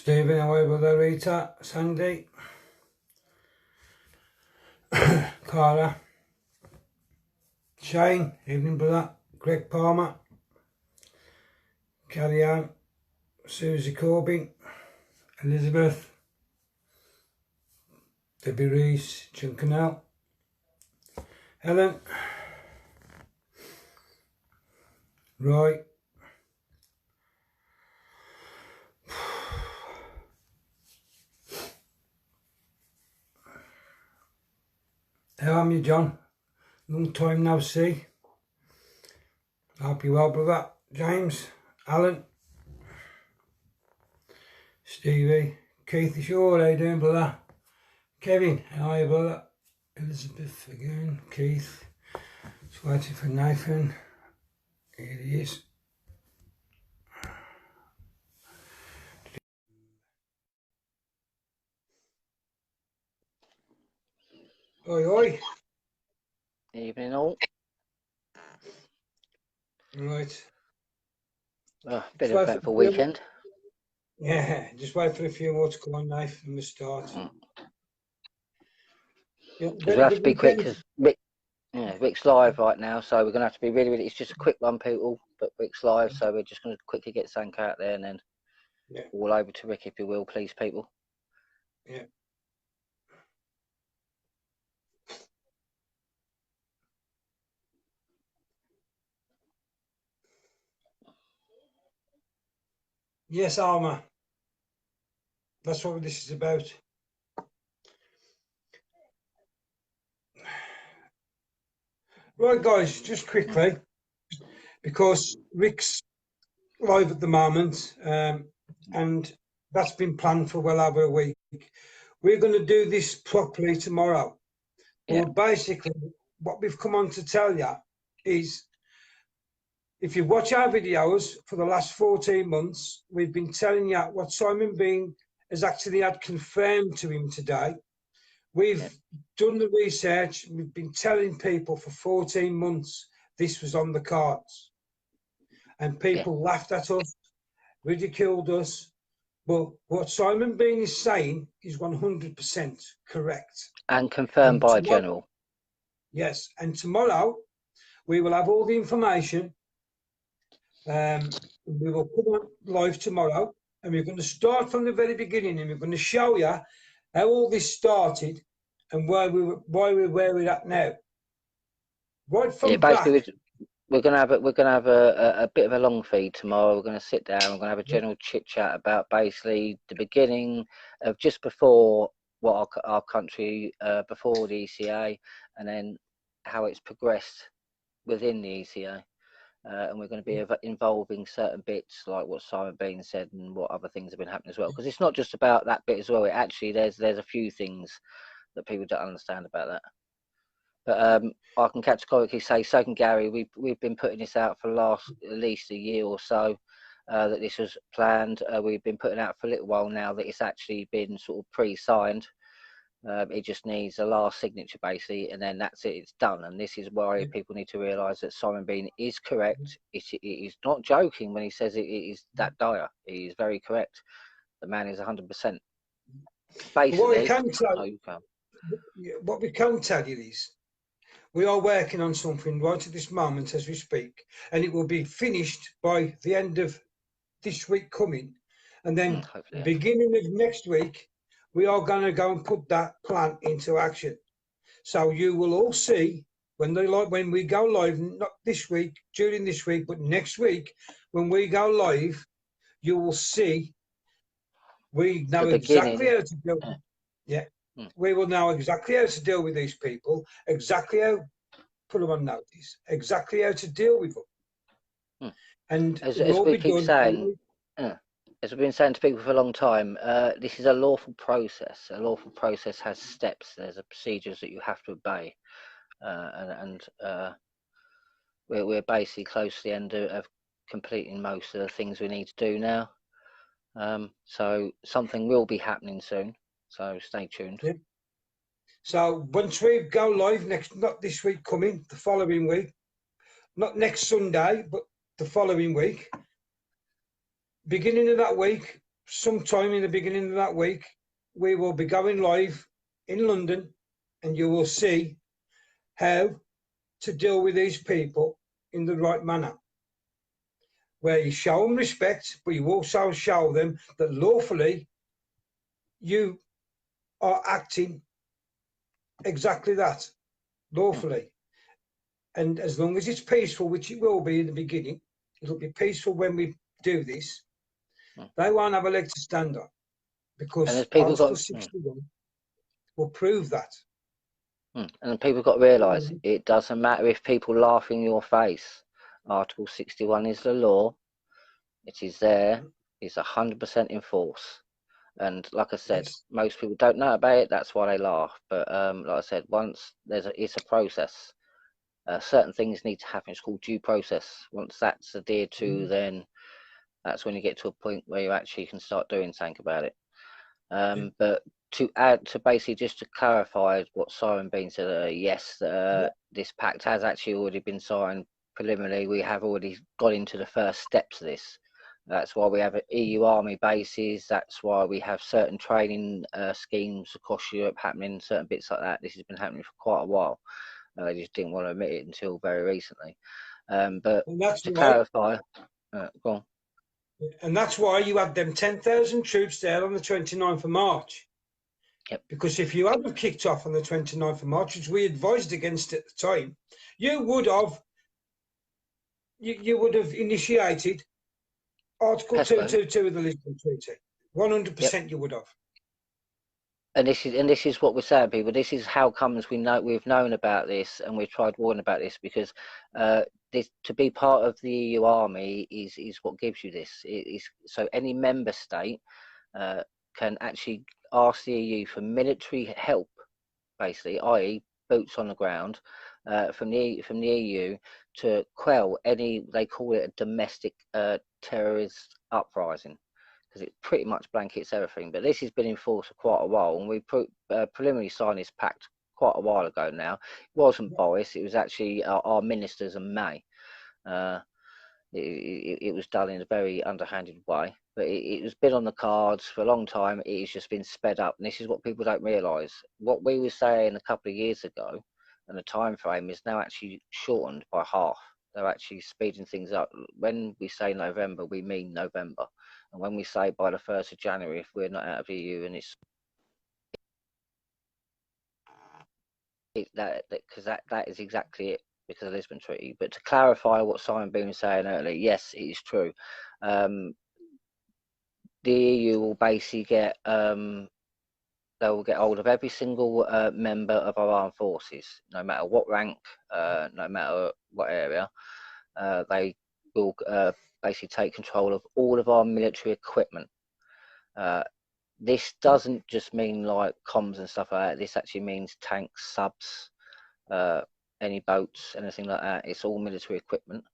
Stephen, how are you, brother? Rita, Sandy, Cara, Shane, evening, brother. Greg Palmer, Carrie Ann, Susie Corbin, Elizabeth, Debbie Reese, Jim Canal, Helen, Roy, how are you, John? Long time no see. Hope you well, brother. James, Alan, Stevie, Keith, Shaw, how you doing, brother? Kevin, how are you, brother? Elizabeth again, Keith, just waiting for Nathan. Here he is. Oi, oi. Evening all. Right. Bit of eventful weekend. Yeah, just wait for a few more to come on, Knife, and we start. Yeah, we have to be quick because Rick's live right now, so we're going to have to be really, it's just a quick one, people, but Rick's live, so we're just going to quickly get Sank out there and then all over to Rick, if you will, please, people. Yeah. Yes, Alma. That's what this is about. Right, guys, just quickly, because Rick's live at the moment, and that's been planned for well over a week. We're going to do this properly tomorrow. Yeah. Well, basically, what we've come on to tell you is, if you watch our videos for the last 14 months, we've been telling you what Simon Bean has actually had confirmed to him today. We've done the research. We've been telling people for 14 months this was on the cards. And people laughed at us, ridiculed us. But what Simon Bean is saying is 100% correct. And confirmed by General. Yes. And tomorrow, we will have all the information. We will come on live tomorrow, and we're going to start from the very beginning, and we're going to show you how all this started and why we're where we're at now. Right from basically, we're going to have a bit of a long feed tomorrow. We're going to sit down. We're going to have a general chit chat about basically the beginning of just before what our country before the ECA, and then how it's progressed within the ECA. And we're going to be involving certain bits like what Simon Bean said and what other things have been happening as well. Because it's not just about that bit as well. It actually, there's a few things that people don't understand about that. But I can categorically say, so can Gary, we've been putting this out for at least a year or so, that this was planned. We've been putting out for a little while now that it's actually been sort of pre-signed. It just needs a last signature basically, and then that's it, it's done. And this is why people need to realise that Simon Bean is correct. It is not joking when he says it is that dire. He is very correct. The man is 100%. Basically, what we can tell you is we are working on something right at this moment as we speak, and it will be finished by the end of this week coming, and then beginning of next week we are going to go and put that plan into action. So you will all see when we go live, not this week, during this week, but next week, when we go live, you will see we know exactly how to deal with we will know exactly how to deal with these people, exactly how, put them on notice, exactly how to deal with them. And as we keep saying, as we've been saying to people for a long time, this is a lawful process. A lawful process has steps. There's procedures that you have to obey, and we're basically close to the end of completing most of the things we need to do now. So something will be happening soon. So stay tuned. Yeah. So once we go live not this week coming, the following week, not next Sunday, but the following week. Beginning of that week, sometime in the beginning of that week, we will be going live in London, and you will see how to deal with these people in the right manner, where you show them respect, but you also show them that lawfully you are acting exactly that, lawfully. And as long as it's peaceful, which it will be in the beginning, it'll be peaceful when we do this, they won't have a leg to stand on, And because there's people Article got 61 will prove that. and people got to realise it doesn't matter if people laugh in your face. Article 61 is the law. It is there. It's 100% in force. And like I said, Yes. most people don't know about it. That's why they laugh. But like I said, once it's a process. Certain things need to happen. It's called due process. Once that's adhered to, then that's when you get to a point where you actually can start doing something about it. But to add to basically just to clarify what Simon Bean said, yes, this pact has actually already been signed preliminarily. We have already got into the first steps of this. That's why we have EU army bases. That's why we have certain training schemes across Europe happening, certain bits like that. This has been happening for quite a while. I just didn't want to admit it until very recently. But to clarify, go on. And that's why you had them 10,000 troops there on the 29th of March. Yep. Because if you hadn't kicked off on the 29th of March, which we advised against at the time, you would have initiated Article 222 of the Lisbon Treaty. 100% you would have. And this is what we're saying, people. This is how comes we've known about this, and we've tried warning about this, because this, to be part of the EU army is what gives you this. So any member state can actually ask the EU for military help, basically, i.e., boots on the ground, from the EU to quell any, they call it a domestic terrorist uprising, because it pretty much blankets everything. But this has been in force for quite a while, and we preliminarily signed this pact quite a while ago now. It wasn't Boris, it was actually our ministers in May. It was done in a very underhanded way, but it has been on the cards for a long time. It has just been sped up, and this is what people don't realise. What we were saying a couple of years ago, and the time frame is now actually shortened by half. They're actually speeding things up. When we say November, we mean November, and when we say by the 1st of January, if we're not out of the EU, and because that is exactly it, because of the Lisbon Treaty. But to clarify what Simon Bean was saying earlier, yes, it is true. The EU will basically get they will get hold of every single member of our armed forces, no matter what rank, no matter what area. They will basically take control of all of our military equipment. This doesn't just mean like comms and stuff like that. This actually means tanks, subs, any boats, anything like that. It's all military equipment.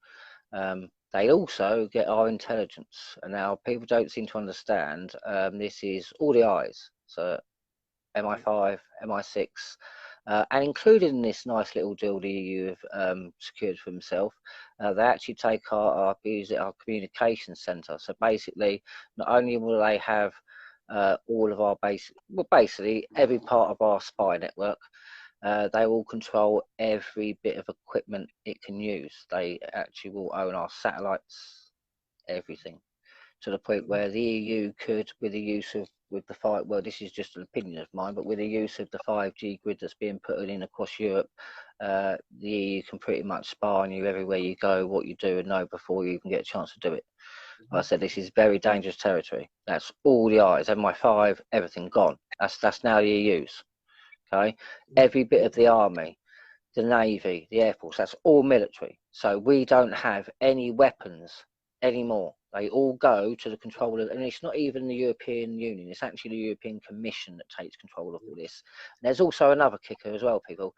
They also get our intelligence. And now people don't seem to understand, this is all the eyes. So MI5, MI6, and included in this nice little deal the EU have secured for themselves, they actually take our communication centre. So basically, not only will they have all of our basically every part of our spy network, they will control every bit of equipment it can use. They actually will own our satellites, everything, to the point where the EU could, with the use of well, this is just an opinion of mine, but with the use of the 5G grid that's being put in across Europe, the EU can pretty much spy on you everywhere you go, what you do, and know before you even get a chance to do it. Like I said, this is very dangerous territory. That's all the eyes, MI5, everything gone. That's now the EU's. Okay, every bit of the army, the navy, the air force, that's all military. So we don't have any weapons anymore. They all go to the control of, and it's not even the European Union, it's actually the European Commission that takes control of all this. And there's also another kicker as well, people.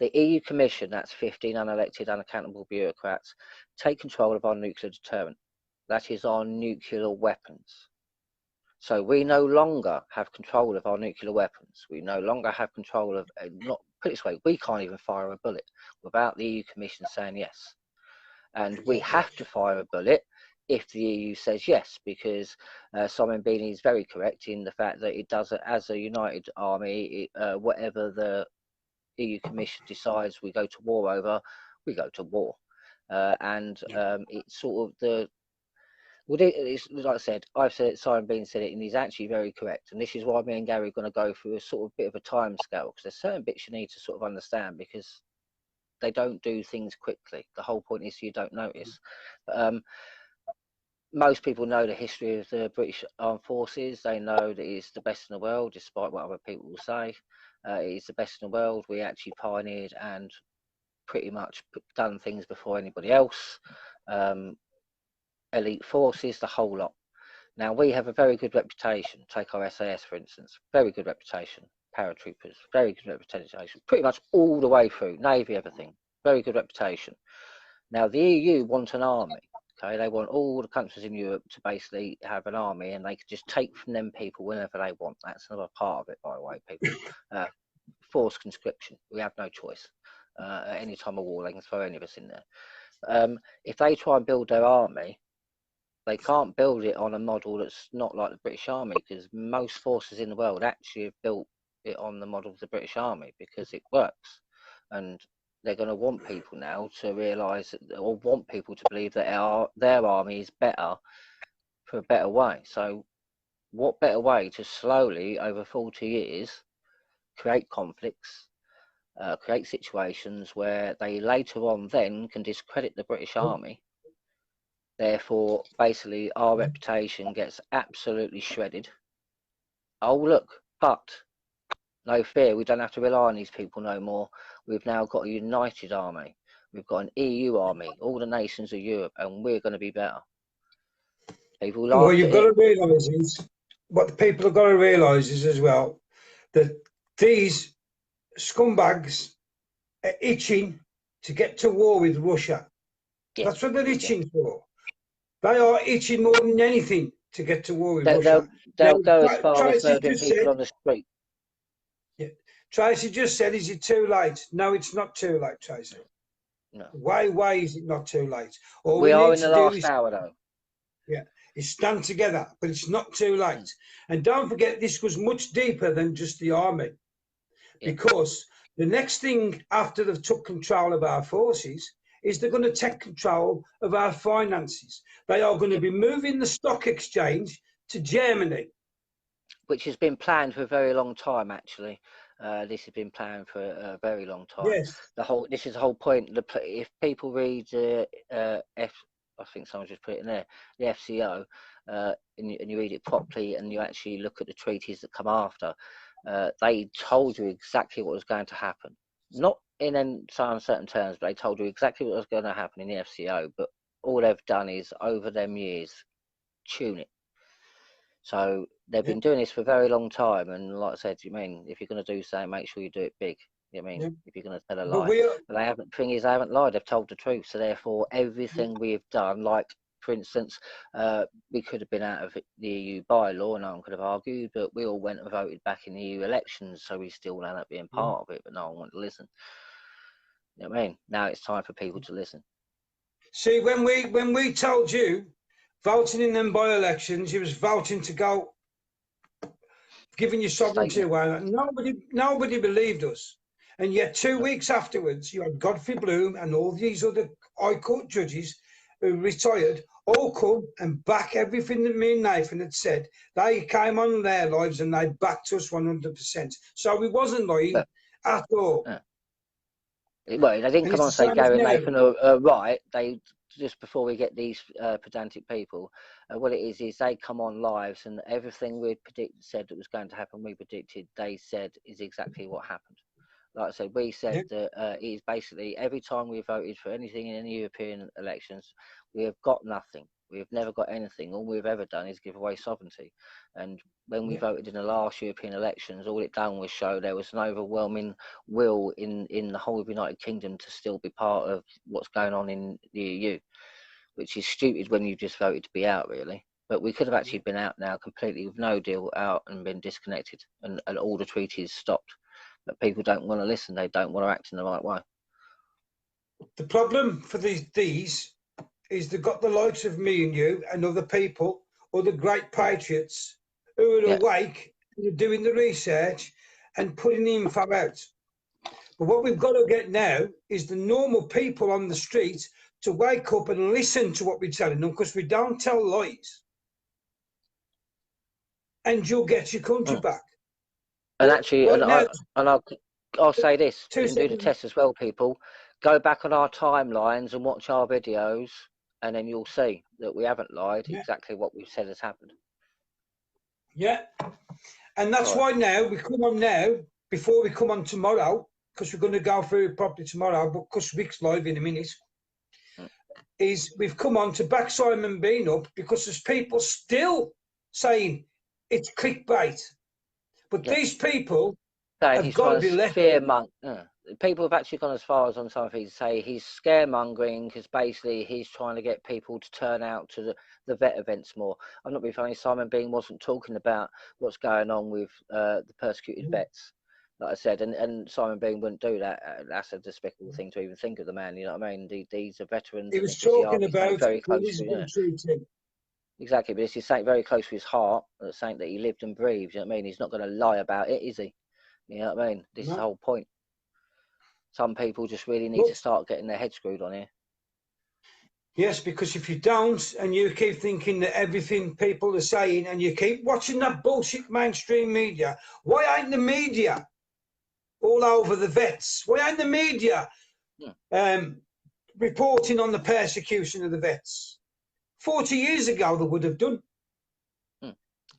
The EU Commission, that's 15 unelected, unaccountable bureaucrats, take control of our nuclear deterrent. That is our nuclear weapons. So we no longer have control of our nuclear weapons. We no longer have control of, not put it this way, we can't even fire a bullet without the EU Commission saying yes. And we have to fire a bullet if the EU says yes, because Simon Bean is very correct in the fact that it does it as a united army. Whatever the EU Commission decides we go to war over, we go to war. And it's sort of the, well, it's, like I said, I've said it, Simon Bean said it, and he's actually very correct. And this is why me and Gary are going to go through a sort of bit of a time scale, because there's certain bits you need to sort of understand, because they don't do things quickly. The whole point is you don't notice. Most people know the history of the British Armed Forces. They know that it's the best in the world, despite what other people will say. It's the best in the world. We actually pioneered and pretty much done things before anybody else. Elite forces, the whole lot. Now, we have a very good reputation. Take our SAS, for instance. Very good reputation. Paratroopers, very good reputation. Pretty much all the way through. Navy, everything. Very good reputation. Now, the EU want an army. Okay, they want all the countries in Europe to basically have an army, and they can just take from them people whenever they want. That's another part of it, by the way, people. Forced conscription. We have no choice. At any time of war, they can throw any of us in there. If they try and build their army, they can't build it on a model that's not like the British Army, because most forces in the world actually have built it on the model of the British Army because it works. And they're going to want people now to realise, or want people to believe that their army is better for a better way. So what better way to slowly, over 40 years, create conflicts, create situations where they later on then can discredit the British Army. Therefore, basically, our reputation gets absolutely shredded. Oh, look, but no fear, we don't have to rely on these people no more. We've now got a united army. We've got an EU army, all the nations of Europe, and we're going to be better. People laugh. Well, you've got to realise is, what the people have got to realise is as well, that these scumbags are itching to get to war with Russia. Yeah. That's what they're itching for. They are itching more than anything to get to war with Russia. They'll go as far as murdering people on the street. Yeah. Tracy just said, is it too late? No, it's not too late, Tracy. No. Why is it not too late? All we are need in the to do last hour, though. Yeah, is stand together, but it's not too late. And don't forget, this goes much deeper than just the army, because the next thing after they've took control of our forces is they're going to take control of our finances. They are going to be moving the stock exchange to Germany, which has been planned for a very long time. Actually, this has been planned for a very long time. Yes. This is the whole point. If people read I think someone just put it in there, the FCO, and you read it properly, and you actually look at the treaties that come after, they told you exactly what was going to happen. Not in some uncertain terms, but they told you exactly what was going to happen in the FCO. But all they've done is, over them years, tune it. So they've been doing this for a very long time, and like I said, you mean if you're going to do something, make sure you do it big. You know what I mean, if you're going to tell a lie, but they haven't. The thing is, they haven't lied. They've told the truth. So therefore, everything we've done, like for instance, we could have been out of the EU bylaw, no one could have argued, but we all went and voted back in the EU elections, so we still ended up being part of it, but no one wanted to listen. You know what I mean? Now it's time for people to listen. See, when we told you voting in them by-elections, you was voting to go, giving your sovereignty away. Nobody believed us. And yet 2 weeks afterwards, you had Godfrey Bloom and all these other High Court judges who retired, all come and back everything that me and Nathan had said. They came on their lives and they backed us 100%. So we wasn't lying at all. Well, they didn't come on and say Gary and Nathan are right. They, just before we get these pedantic people, what it is they come on lives, and everything we said that was going to happen, we predicted, they said is exactly what happened. Like I said, we said that it is basically every time we voted for anything in any European elections, we have got nothing. We've never got anything. All we've ever done is give away sovereignty. And when we voted in the last European elections, all it done was show there was an overwhelming will in the whole of the United Kingdom to still be part of what's going on in the EU, which is stupid when you just voted to be out, really. But we could have actually been out now completely with no deal out and been disconnected, and all the treaties stopped. But people don't want to listen. They don't want to act in the right way. The problem for these is they've got the likes of me and you and other people, other great patriots who are Yeah. awake, who are doing the research and putting the info out. But what we've got to get now is the normal people on the street to wake up and listen to what we're telling them, because we don't tell lies. And you'll get your country back. And But actually, right now, I'll say this, two and do the seconds. test as well, people. Go back on our timelines and watch our videos, and then you'll see that we haven't lied. Yeah. Exactly what we've said has happened. Yeah. And that's Right. why now we come on now, before we come on tomorrow, because we're going to go through it properly tomorrow, but because Rick's live in a minute, is we've come on to back Simon Bean up because there's people still saying it's clickbait. But these people Saying have he's got to trying be to left. people have actually gone as far as on something to say he's scaremongering because basically he's trying to get people to turn out to the vet events more. I'm not being funny. Simon Bean wasn't talking about what's going on with the persecuted vets, like I said, and Simon Bean wouldn't do that. That's a despicable thing to even think of the man. You know what I mean? These are veterans, He and was this is the talking army, something about very what close he's to. been treated. Exactly, but this is something very close to his heart. That's something that he lived and breathed. You know what I mean? He's not going to lie about it, is he? You know what I mean? This is the whole point. Some people just really need to start getting their head screwed on here. Yes, because if you don't, and you keep thinking that everything people are saying, and you keep watching that bullshit mainstream media, why ain't the media all over the vets? Why ain't the media reporting on the persecution of the vets? 40 years ago, they would have done.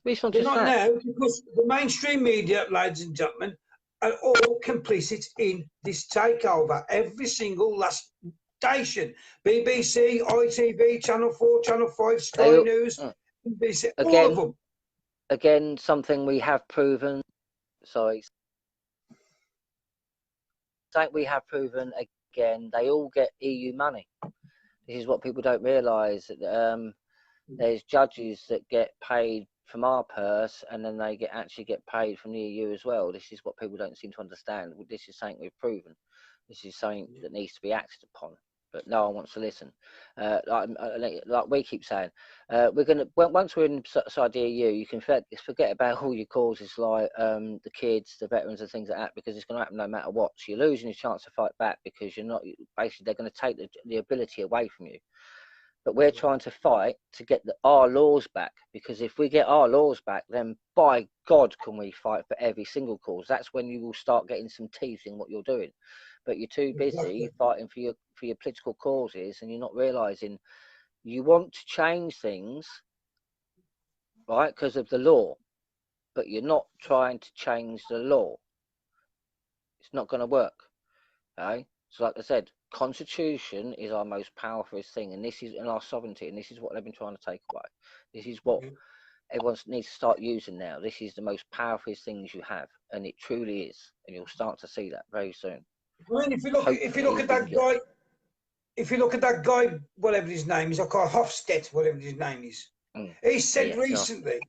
They're not now, because the mainstream media, ladies and gentlemen, are all complicit in this takeover. Every single last station, BBC, ITV, Channel 4, Channel 5, Sky News, BBC, all of them. Again, something we have proven, something we have proven again, they all get EU money. This is what people don't realise. There's judges that get paid from our purse, and then they actually get paid from the EU as well. This is what people don't seem to understand. This is something we've proven. This is something that needs to be acted upon, but no one wants to listen. Like we keep saying, we're going to, once we're inside the EU, you can forget about all your causes like the kids, the veterans and things like that, because it's going to happen no matter what. So you're losing your chance to fight back because you're not, basically they're going to take the ability away from you. But we're trying to fight to get our laws back, because if we get our laws back, then by God can we fight for every single cause. That's when you will start getting some teeth in what you're doing. But you're too busy fighting for your political causes, and you're not realising you want to change things, right, because of the law, but you're not trying to change the law. It's not going to work. Okay? So like I said, constitution is our most powerful thing, and this is in our sovereignty, and this is what they've been trying to take away. This is what everyone needs to start using now. This is the most powerful things you have, and it truly is, and you'll start to see that very soon. I mean, if you look at that guy, whatever his name is, I call Hofstede, whatever his name is. He said recently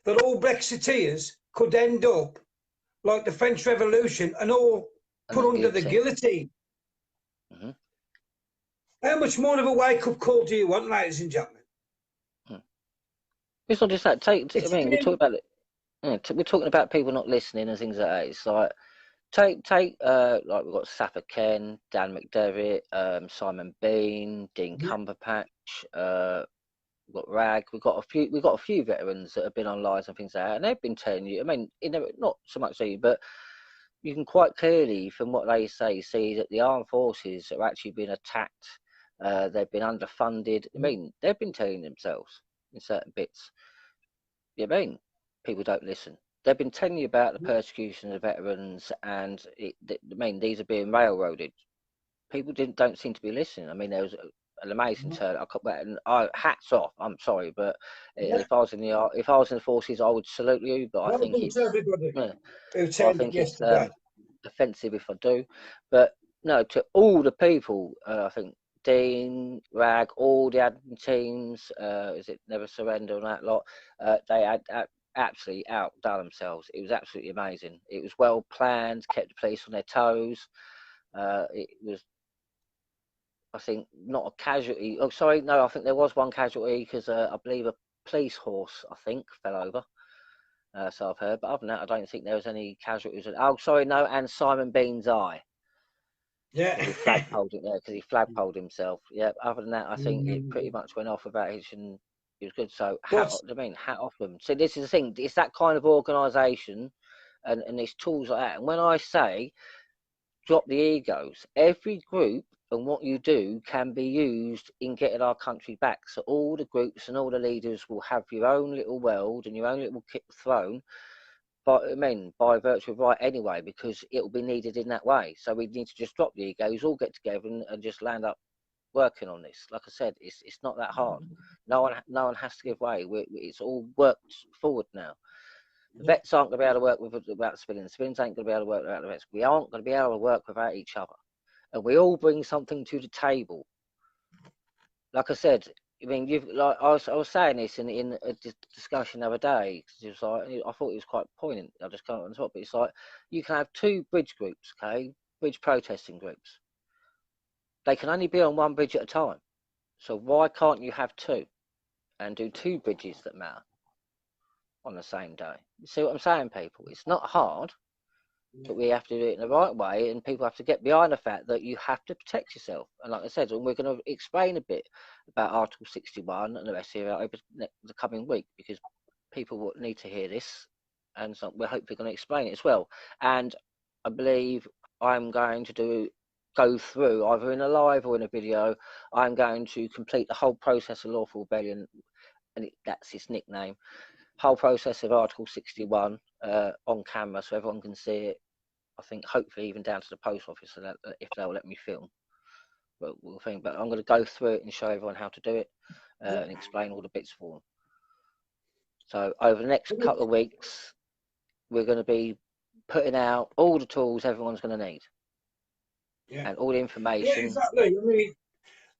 that all Brexiteers could end up like the French Revolution and all put under the guillotine. How much more of a wake-up call do you want, ladies and gentlemen? It's not just that. We're talking about it. We're talking about people not listening and things like that. It's like like we've got Safa Ken, Dan McDevitt, Simon Bean, Dean Cumberpatch, we've got Rag, we've got a few veterans that have been on lives and things like that, and they've been telling you, I mean, not so much you, but you can quite clearly from what they say see that the armed forces are actually being attacked. They've been underfunded. I mean, they've been telling themselves in certain bits. You know what I mean? People don't listen. They've been telling you about the persecution of veterans, and these are being railroaded. People don't seem to be listening. I mean, there was an amazing turn. Hats off. I'm sorry, but if I was in the forces, I would salute you. But I think it's offensive if I do. But no, to all the people, I think Dean, Rag, all the admin teams, is it Never Surrender and that lot? They had absolutely outdone themselves. It was absolutely amazing. It was well planned, kept the police on their toes. It was I think not a casualty. Oh, sorry, no, I think there was one casualty because I believe a police horse, I think, fell over. So I've heard, but other than that, I don't think there was any casualties. Oh, sorry, no, and Simon Bean's eye. Yeah. Because he flagpoled it there, because he flagpoled himself. Yeah, other than that, I think it pretty much went off without hitching. It was good. So, hat off them. So, this is the thing. It's that kind of organisation and it's tools like that. And when I say drop the egos, every group and what you do can be used in getting our country back. So, all the groups and all the leaders will have your own little world and your own little throne. But I mean, by virtue of right anyway, because it will be needed in that way. So we need to just drop the egos, all get together and just land up working on this. Like I said, it's not that hard. No one has to give way. It's all worked forward now. The vets aren't going to be able to work without the civilians. The civilians ain't going to be able to work without the vets. We aren't going to be able to work without each other. And we all bring something to the table. Like I said, I mean, I was saying this in a discussion the other day. It was like, I thought it was quite poignant. I just can't on top, but it's like you can have two bridge groups, okay, bridge protesting groups. They can only be on one bridge at a time. So why can't you have two and do two bridges that matter on the same day? You see what I'm saying, people? It's not hard. But we have to do it in the right way, and people have to get behind the fact that you have to protect yourself. And like I said, we're going to explain a bit about Article 61 and the rest of it over the coming week, because people will need to hear this, and so we're hopefully going to explain it as well. And I believe I'm going to go through, either in a live or in a video, I'm going to complete the whole process of lawful rebellion, and that's its nickname. Whole process of Article 61 on camera, so everyone can see it. I think hopefully even down to the post office, so that if they'll let me film. But we'll think. But I'm going to go through it and show everyone how to do it and explain all the bits for them. So over the next couple of weeks, we're going to be putting out all the tools everyone's going to need, and all the information. Yeah, exactly. I mean,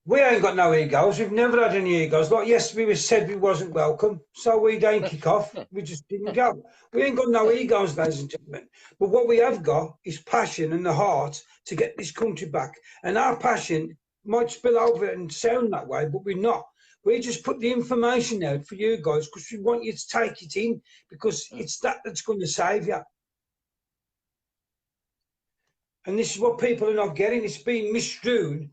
we ain't got no egos. We've never had any egos. Like yesterday, we said we wasn't welcome, so we don't kick off. We just didn't go. We ain't got no egos, ladies and gentlemen. But what we have got is passion and the heart to get this country back. And our passion might spill over and sound that way, but we're not. We just put the information out for you guys because we want you to take it in, because it's that's going to save you. And this is what people are not getting. It's being misconstrued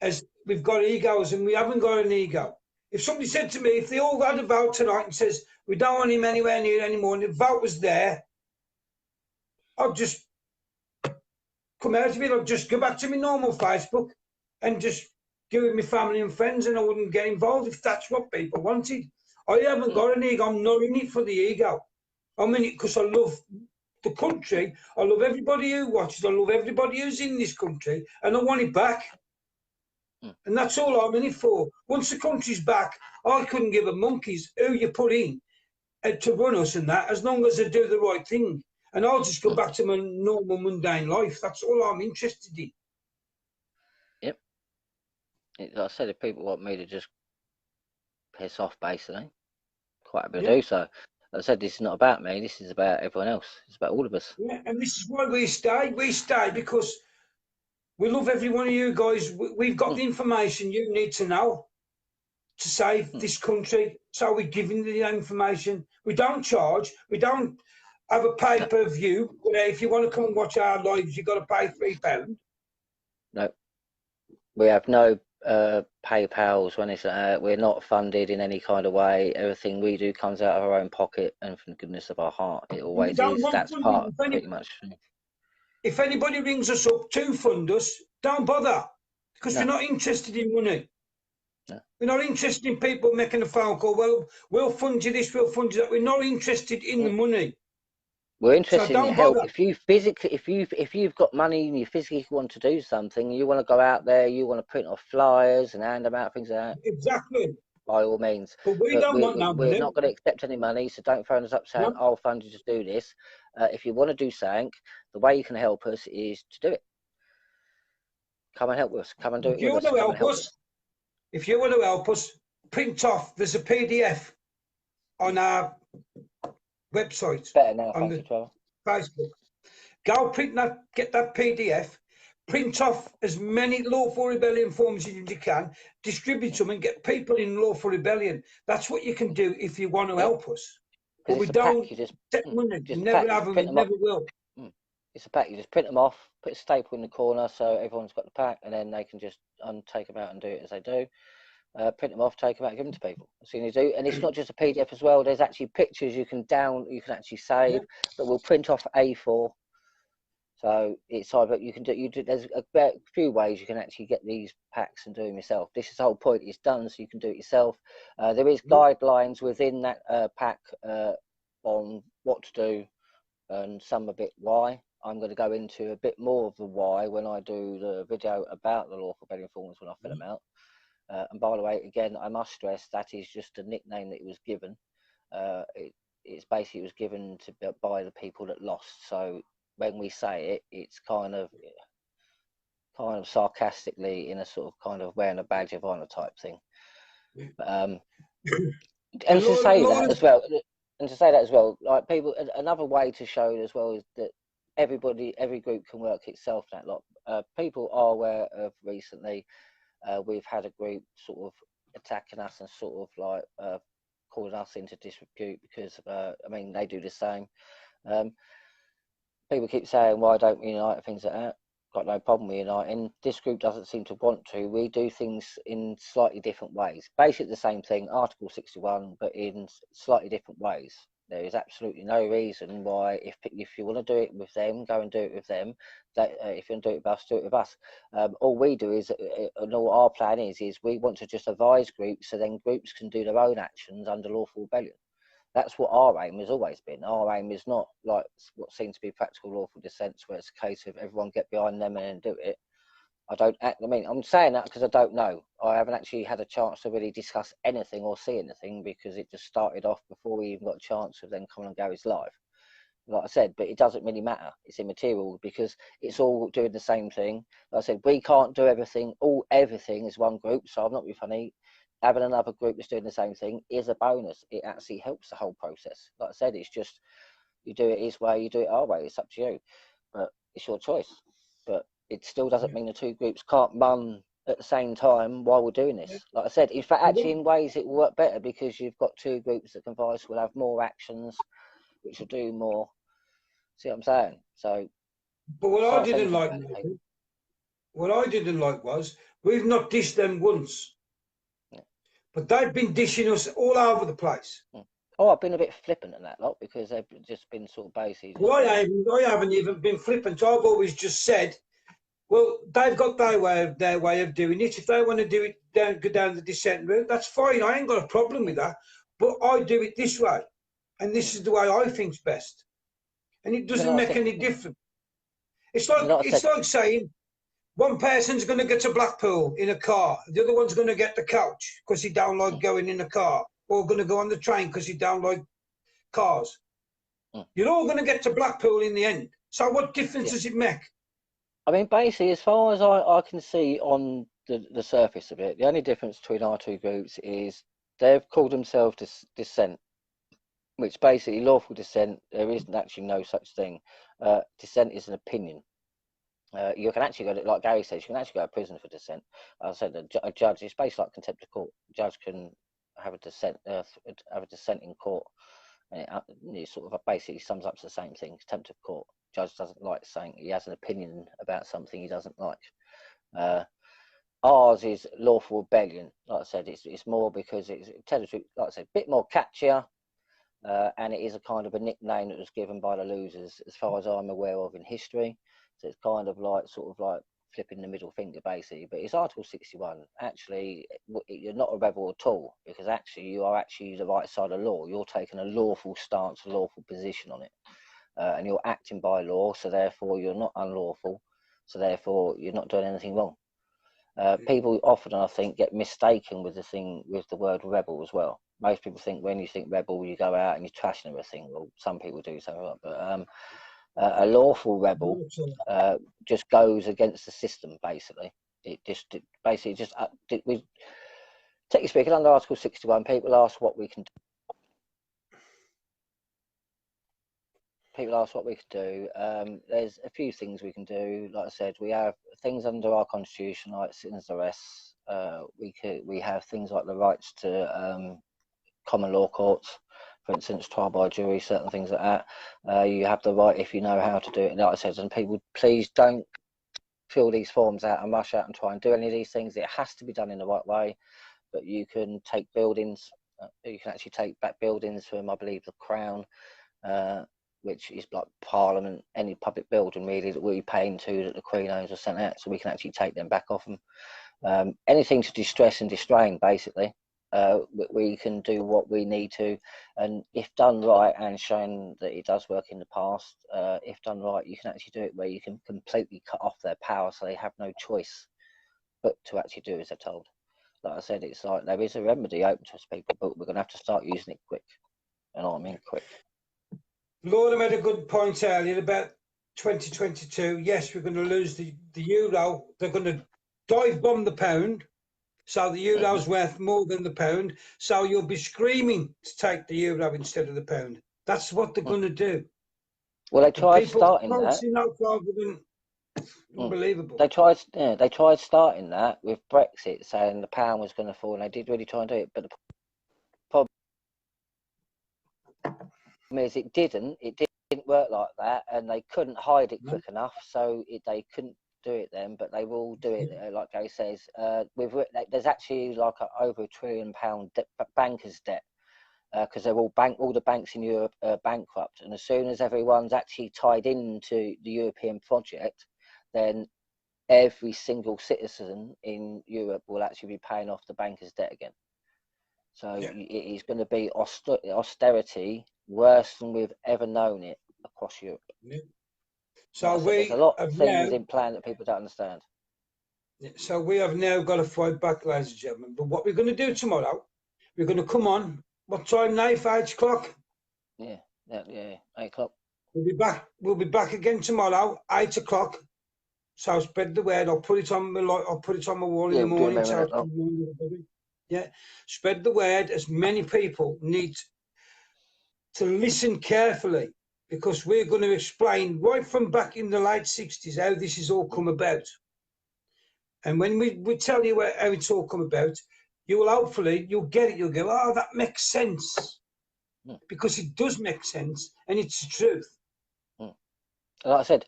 as we've got egos, and we haven't got an ego. If somebody said to me, if they all had a vote tonight and says, we don't want him anywhere near anymore, and the vote was there, I'd just come out of it. I'd just go back to my normal Facebook and just give it my family and friends, and I wouldn't get involved if that's what people wanted. I haven't got an ego. I'm not in it for the ego. I'm in it because I love the country. I love everybody who watches. I love everybody who's in this country, and I want it back. And that's all I'm in it for. Once the country's back, I couldn't give a monkey's who you put in to run us and that, as long as they do the right thing. And I'll just go back to my normal, mundane life. That's all I'm interested in. Yep. Like I said, if people want me to just piss off, basically, quite happy to do so. Like I said, this is not about me. This is about everyone else. It's about all of us. Yeah, and this is why we stay. We stay because we love every one of you guys. We've got the information you need to know to save this country. So we're giving you the information. We don't charge. We don't have a pay-per-view. If you want to come and watch our lives, you've got to pay £3. No. We have no PayPals when it's we're not funded in any kind of way. Everything we do comes out of our own pocket and from the goodness of our heart. It always is. That's part pretty much. If anybody rings us up to fund us, don't bother, because we're not interested in money. No. We're not interested in people making a phone call. Well, we'll fund you this, we'll fund you that. We're not interested in the money. We're interested in your help. If you physically, if you've got money and you physically want to do something, you want to go out there, you want to print off flyers and hand them out, things like that. Exactly. By all means. But we're not going to accept any money, so don't phone us up saying, I'll fund you to do this. If you want to do something, the way you can help us is to do it. Come and help us. Come and do it with us. If you want to help us, print off. There's a PDF on our website. Better now, on the Facebook. Go print that, get that PDF, print off as many lawful rebellion forms as you can, distribute them, and get people in lawful rebellion. That's what you can do if you want to help us. But we don't take money. We never have and we never will. It's a pack. You just print them off, put a staple in the corner so everyone's got the pack, and then they can just take them out and do it as they do. Print them off, take them out, give them to people. As soon as you do, and it's not just a PDF as well. There's actually pictures you can actually save that will print off A4. So it's either you can do. There's a few ways you can actually get these packs and do them yourself. This is the whole point. It's done so you can do it yourself. There is guidelines within that pack on what to do and some a bit why. I'm going to go into a bit more of the why when I do the video about the lawful rebellion forms when I fill them out. And by the way, again, I must stress that is just a nickname that it was given. It's basically it was given by the people that lost. So when we say it, it's kind of sarcastically in a sort of kind of wearing a badge of honor type thing. And to say that as well, like people, another way to show as well is that every group can work itself. That lot, people are aware of recently. We've had a group sort of attacking us and sort of like calling us into disrepute because I mean they do the same. People keep saying, why don't we unite and things like that. Got no problem with uniting. This group doesn't seem to want to. We do things in slightly different ways. Basically the same thing, Article 61, but in slightly different ways. There is absolutely no reason why, if you want to do it with them, go and do it with them. That if you want to do it with us, do it with us. All we do is, and all our plan is we want to just advise groups so then groups can do their own actions under lawful rebellion. That's what our aim has always been. Our aim is not like what seems to be practical lawful dissents, where it's a case of everyone get behind them and then do it. I mean, I'm saying that because I don't know. I haven't actually had a chance to really discuss anything or see anything because it just started off before we even got a chance of then coming on Gary's live. Like I said, but it doesn't really matter. It's immaterial because it's all doing the same thing. Like I said, we can't do everything. Everything is one group, so I'm not being funny. Having another group that's doing the same thing is a bonus. It actually helps the whole process. Like I said, it's just you do it his way, you do it our way. It's up to you, but it's your choice. But it still doesn't mean the two groups can't run at the same time while we're doing this. Like I said, in fact, actually, in ways it will work better because you've got two groups that converse will have more actions, which will do more. See what I'm saying? So, but what I didn't like was we've not dished them once. But they've been dishing us all over the place. Oh, I've been a bit flippant in that lot because they've just been sort of basically. Well, I haven't even been flippant. I've always just said, well, they've got their way of doing it. If they want to do it, go down the dissent route, that's fine. I ain't got a problem with that. But I do it this way, and this is the way I think's best, and it doesn't make any difference. It's like saying one person's going to get to Blackpool in a car, the other one's going to get the couch because he don't like going in a car, or going to go on the train because he don't like cars. You're all going to get to Blackpool in the end. So what difference does it make? I mean, basically, as far as I can see on the surface of it, the only difference between our two groups is they've called themselves dissent, which basically lawful dissent, there isn't actually no such thing. Dissent is an opinion. You can actually go, like Gary says, you can actually go to prison for dissent. I said a judge, it's basically like contempt of court. A judge can have a dissent in court, and it sort of basically sums up to the same thing. Contempt of court. Judge doesn't like saying he has an opinion about something he doesn't like. Ours is lawful rebellion. Like I said, it's more because it's like I said, a bit more catchier, and it is a kind of a nickname that was given by the losers, as far as I'm aware of in history. So it's kind of like sort of like flipping the middle finger basically. But it's Article 61. Actually, you're not a rebel at all because actually you are actually the right side of law. You're taking a lawful stance, a lawful position on it. And you're acting by law, so therefore you're not unlawful, so therefore you're not doing anything wrong. People often, I think, get mistaken with the word rebel as well. Most people think when you think rebel, you go out and you're trashing everything. Well, some people do something like that, but a lawful rebel just goes against the system. Basically, we technically speaking under Article 61. People ask what we can do. people ask what we could do. There's a few things we can do. Like I said, we have things under our constitution, like citizens' arrests. We have things like the rights to common law courts, for instance, trial by jury, certain things like that. You have the right if you know how to do it. Like I said, and people, please don't fill these forms out and rush out and try and do any of these things. It has to be done in the right way. But you can take buildings. You can actually take back buildings from, I believe, the Crown, which is like Parliament, any public building really that we pay into that the Queen owns or sent out. So we can actually take them back off them. Anything to distress and distrain, basically. We can do what we need to, and if done right and shown that it does work in the past, if done right, you can actually do it where you can completely cut off their power so they have no choice but to actually do as they're told. Like I said, it's like there is a remedy open to us people, but we're going to have to start using it quick. You know what I mean? Quick. Laura made a good point earlier about 2022. Yes, we're going to lose the euro. They're going to dive bomb the pound. So the euro's worth more than the pound. So you'll be screaming to take the euro instead of the pound. That's what they're going to do. Well, they tried starting that. Unbelievable. They tried starting that with Brexit, saying the pound was going to fall, and they did really try and do it. But the problem is, it didn't work like that, and they couldn't hide it quick enough, so they couldn't do it then. But they will do it, like Gary says. There's actually like over £1 trillion bankers' debt. Because they're all the banks in Europe are bankrupt, and as soon as everyone's actually tied into the European project, then every single citizen in Europe will actually be paying off the bankers' debt again. So it is going to be austerity worse than we've ever known it across Europe. So there's a lot of things in plan that people don't understand. So we have now got to fight back, ladies and gentlemen. But what we're going to do tomorrow, we're going to come on. What time now? 8 o'clock? Yeah, 8 o'clock. We'll be back again tomorrow, 8 o'clock. So spread the word. I'll put it on my wall in the morning. Spread the word. As many people need to listen carefully, because we're going to explain right from back in the late 60s how this has all come about. And when we tell you how it's all come about, you'll get it. You'll go, oh, that makes sense. Because it does make sense, and it's the truth. Like I said,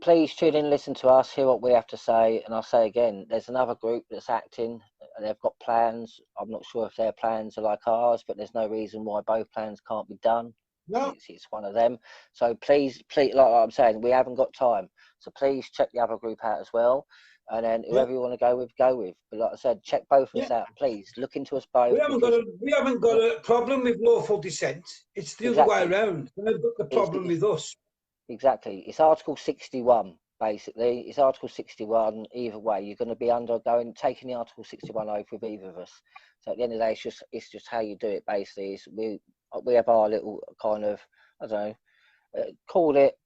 please tune in, listen to us, hear what we have to say. And I'll say again, there's another group that's acting. They've got plans. I'm not sure if their plans are like ours, but there's no reason why both plans can't be done. No. It's one of them. So please, like I'm saying, we haven't got time. So please check the other group out as well. And then whoever you want to go with, go with. But like I said, check both of us out, please. Look into us both. We haven't got a problem with lawful dissent. It's the other way around. They've got the problem with us. Exactly. It's Article 61, basically. It's Article 61. Either way, you're going to be taking the Article 61 oath with either of us. So at the end of the day, it's just how you do it, basically. We have our little kind of, I don't know, call it,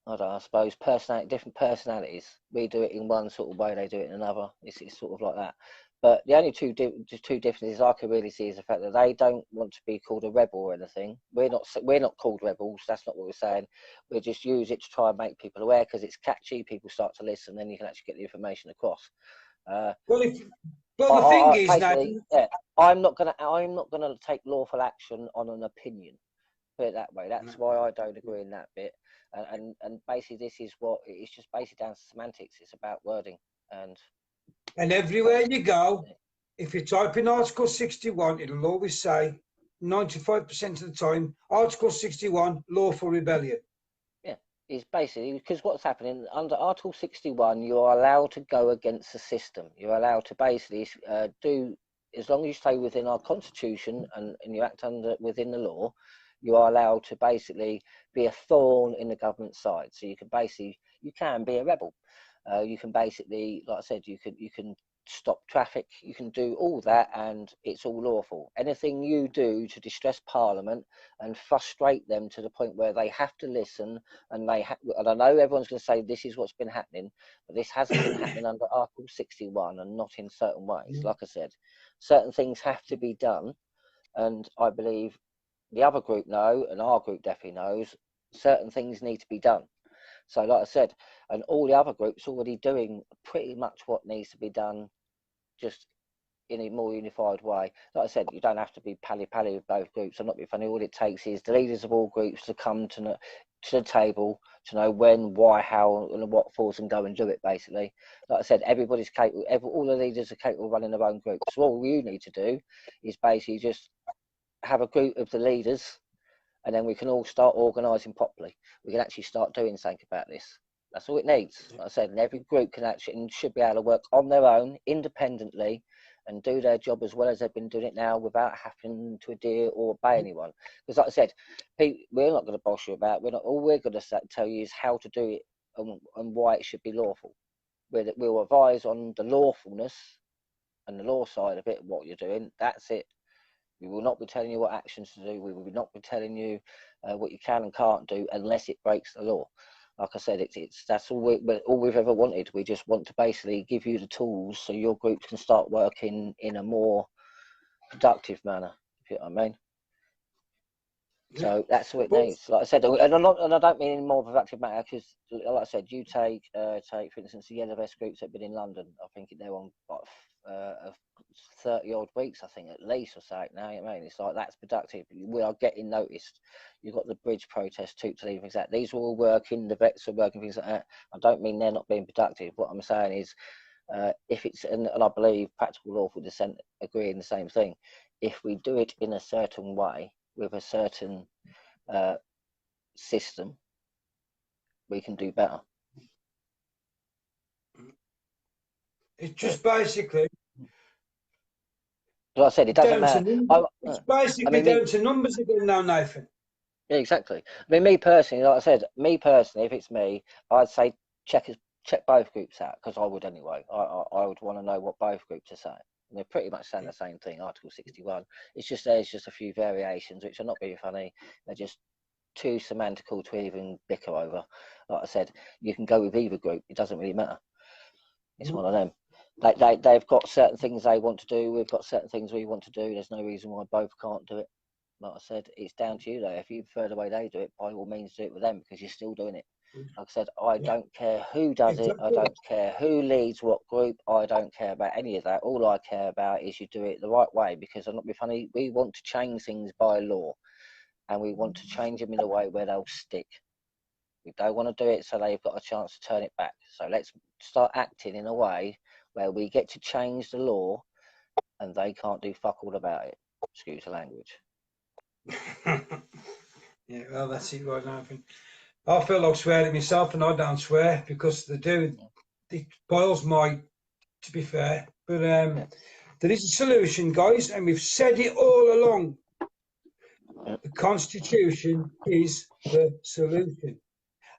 I don't know, I suppose, different personalities. We do it in one sort of way, they do it in another. It's sort of like that. But the only two differences I can really see is the fact that they don't want to be called a rebel or anything. We're not called rebels. That's not what we're saying. We just use it to try and make people aware, because it's catchy. People start to listen, then you can actually get the information across. The thing is, Nathan, I'm not gonna take lawful action on an opinion. Put it that way. That's why I don't agree in that bit. And basically, this is what it's just basically down to semantics. It's about wording and everywhere you go, if you type in Article 61, it'll always say 95% of the time, Article 61, lawful rebellion. Yeah, it's basically because what's happening under Article 61, you're allowed to go against the system. You're allowed to basically do, as long as you stay within our constitution and you act within the law, you are allowed to basically be a thorn in the government side. So you can be a rebel. You can basically, like I said, you can stop traffic, you can do all that, and it's all lawful. Anything you do to distress Parliament and frustrate them to the point where they have to listen, and and I know everyone's going to say this is what's been happening, but this hasn't been happening under Article 61, and not in certain ways. Like I said, certain things have to be done, and I believe the other group know, and our group definitely knows, certain things need to be done. So like I said, and all the other groups already doing pretty much what needs to be done, just in a more unified way. Like I said, you don't have to be pally-pally with both groups. I'm not being funny. All it takes is the leaders of all groups to come to the table to know when, why, how, and what force, and go and do it, basically. Like I said, everybody's capable, all the leaders are capable of running their own groups. So all you need to do is basically just have a group of the leaders, and then we can all start organising properly. We can actually start doing something about this. That's all it needs. Like I said, and every group can actually and should be able to work on their own, independently, and do their job as well as they've been doing it now without having to adhere or obey anyone. Because like I said, we're not going to boss you about. All we're going to tell you is how to do it and why it should be lawful. We'll advise on the lawfulness and the law side of it, what you're doing. That's it. We will not be telling you what actions to do. We will not be telling you what you can and can't do unless it breaks the law. Like I said, that's all we've ever wanted. We just want to basically give you the tools so your groups can start working in a more productive manner, if you know what I mean. So that's all it needs. Like I said, and I don't mean in more productive manner, because like I said, you take for instance the Yellow Vest groups that have been in London. I think they're on 30 odd weeks, I think, at least, or something now. You know what I mean? It's like, that's productive. We are getting noticed. You've got the bridge protest, toot to leave, things like that. These are all working, the vets are working, things like that. I don't mean they're not being productive. What I'm saying is, if it's, and I believe Practical Lawful Dissent agree in the same thing, if we do it in a certain way, with a certain system, we can do better. It's just basically, like I said, it doesn't matter. It's basically down to numbers again now, Nathan. Yeah, exactly. I mean, me personally, like I said, if it's me, I'd say check both groups out, because I would anyway. I would want to know what both groups are saying. And they're pretty much saying the same thing, Article 61. It's just there's just a few variations, which are not being funny. They're just too semantical to even bicker over. Like I said, you can go with either group. It doesn't really matter. It's one of them. They've got certain things they want to do. We've got certain things we want to do. There's no reason why both can't do it. Like I said, it's down to you though. If you prefer the way they do it, by all means do it with them, because you're still doing it. Like I said, I don't care who does it. I don't care who leads what group. I don't care about any of that. All I care about is you do it the right way, because I'm not being funny. We want to change things by law, and we want to change them in a way where they'll stick. We don't want to do it so they've got a chance to turn it back. So let's start acting in a way where we get to change the law and they can't do fuck all about it. Excuse the language. Yeah, well, that's it right now. I feel like swearing myself, and I don't swear because it boils my, to be fair. But there is a solution, guys, and we've said it all along. The Constitution is the solution.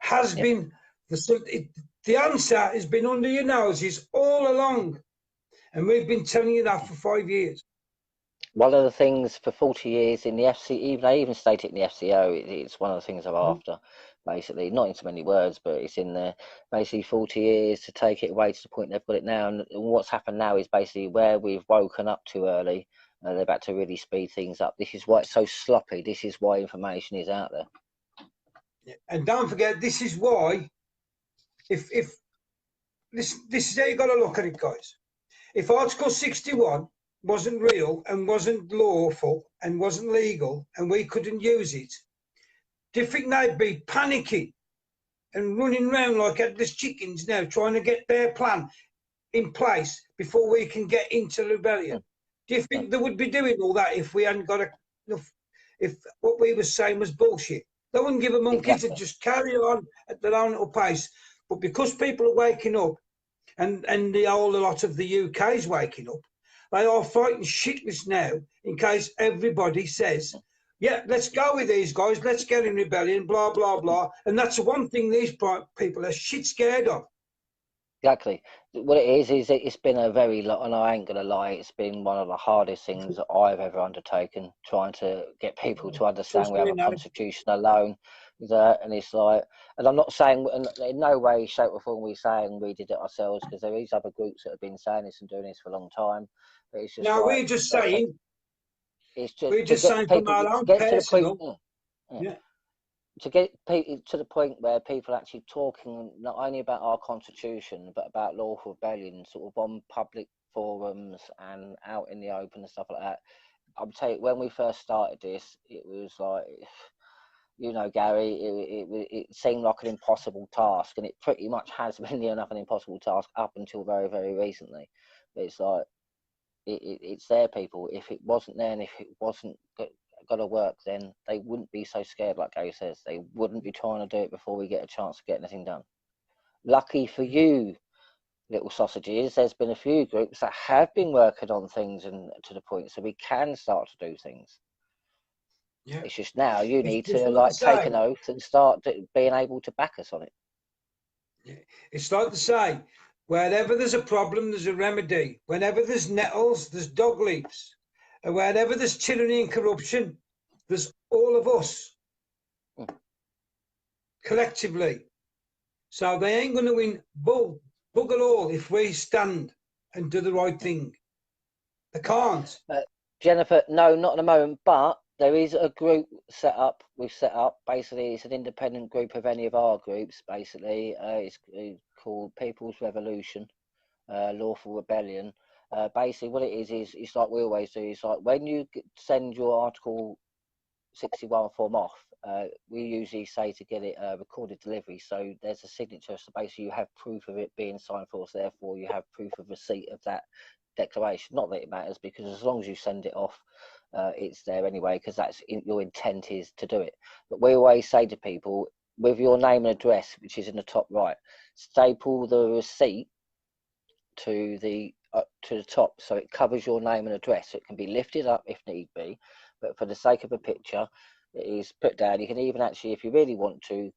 Has been the answer has been under your noses all along, and we've been telling you that for 5 years. One of the things for 40 years in the FC, they even state it in the FCO, it's one of the things I'm after, basically. Not in so many words, but it's in there. Basically, 40 years to take it away to the point they've got it now. And what's happened now is basically where we've woken up too early, they're about to really speed things up. This is why it's so sloppy. This is why information is out there. And don't forget, this is why, if this is how you got to look at it, guys. If Article 61 wasn't real and wasn't lawful and wasn't legal and we couldn't use it, do you think they'd be panicking and running around like headless chickens now, trying to get their plan in place before we can get into rebellion? Do you think they would be doing all that if we hadn't got enough, if what we were saying was bullshit? They wouldn't give a monkey to just carry on at their own little pace. But because people are waking up, and the whole lot of the UK is waking up, they are fighting shitless now in case everybody says, yeah, let's go with these guys, let's get in rebellion, blah, blah, blah. And that's the one thing these people are shit scared of. Exactly. What it is it's been a very lot, and I ain't going to lie, it's been one of the hardest things that I've ever undertaken, trying to get people to understand we have a constitution alone. And it's like, and I'm not saying, in no way, shape or form, we're saying we did it ourselves, because there is other groups that have been saying this and doing this for a long time. But it's just now, we're just saying, it's just, we're just saying from our own personal, yeah. to get to the point where people are actually talking not only about our constitution but about lawful rebellion, sort of on public forums and out in the open and stuff like that. I'm telling you, when we first started this, it was like, you know, Gary, it seemed like an impossible task, and it pretty much has been near enough an impossible task up until very, very recently. But it's like, it's there, people. If it wasn't there and if it wasn't going to work, then they wouldn't be so scared, like Gary says. They wouldn't be trying to do it before we get a chance to get anything done. Lucky for you, little sausages, there's been a few groups that have been working on things and to the point so we can start to do things. Yeah. It's just now you It's need just to like like to take say, an oath and start being able to back us on it. it's like to say, wherever there's a problem, there's a remedy. Whenever there's nettles, there's dog leaps. And wherever there's tyranny and corruption, there's all of us collectively. So they ain't going to win bugger all if we stand and do the right thing. They can't. Jennifer, no, not at the moment, but there is a group we've set up. Basically, it's an independent group of any of our groups, basically. It's called People's Revolution, Lawful Rebellion. Basically, what it is it's like we always do. It's like when you send your Article 61 form off, we usually say to get it recorded delivery. So there's a signature. So basically, you have proof of it being signed for. So therefore, you have proof of receipt of that declaration. Not that it matters, because as long as you send it off, it's there anyway, because that's your intent is to do it. But we always say to people, with your name and address, which is in the top right, staple the receipt to the top, so it covers your name and address. It can be lifted up if need be, but for the sake of a picture, it is put down. You can even actually, if you really want to,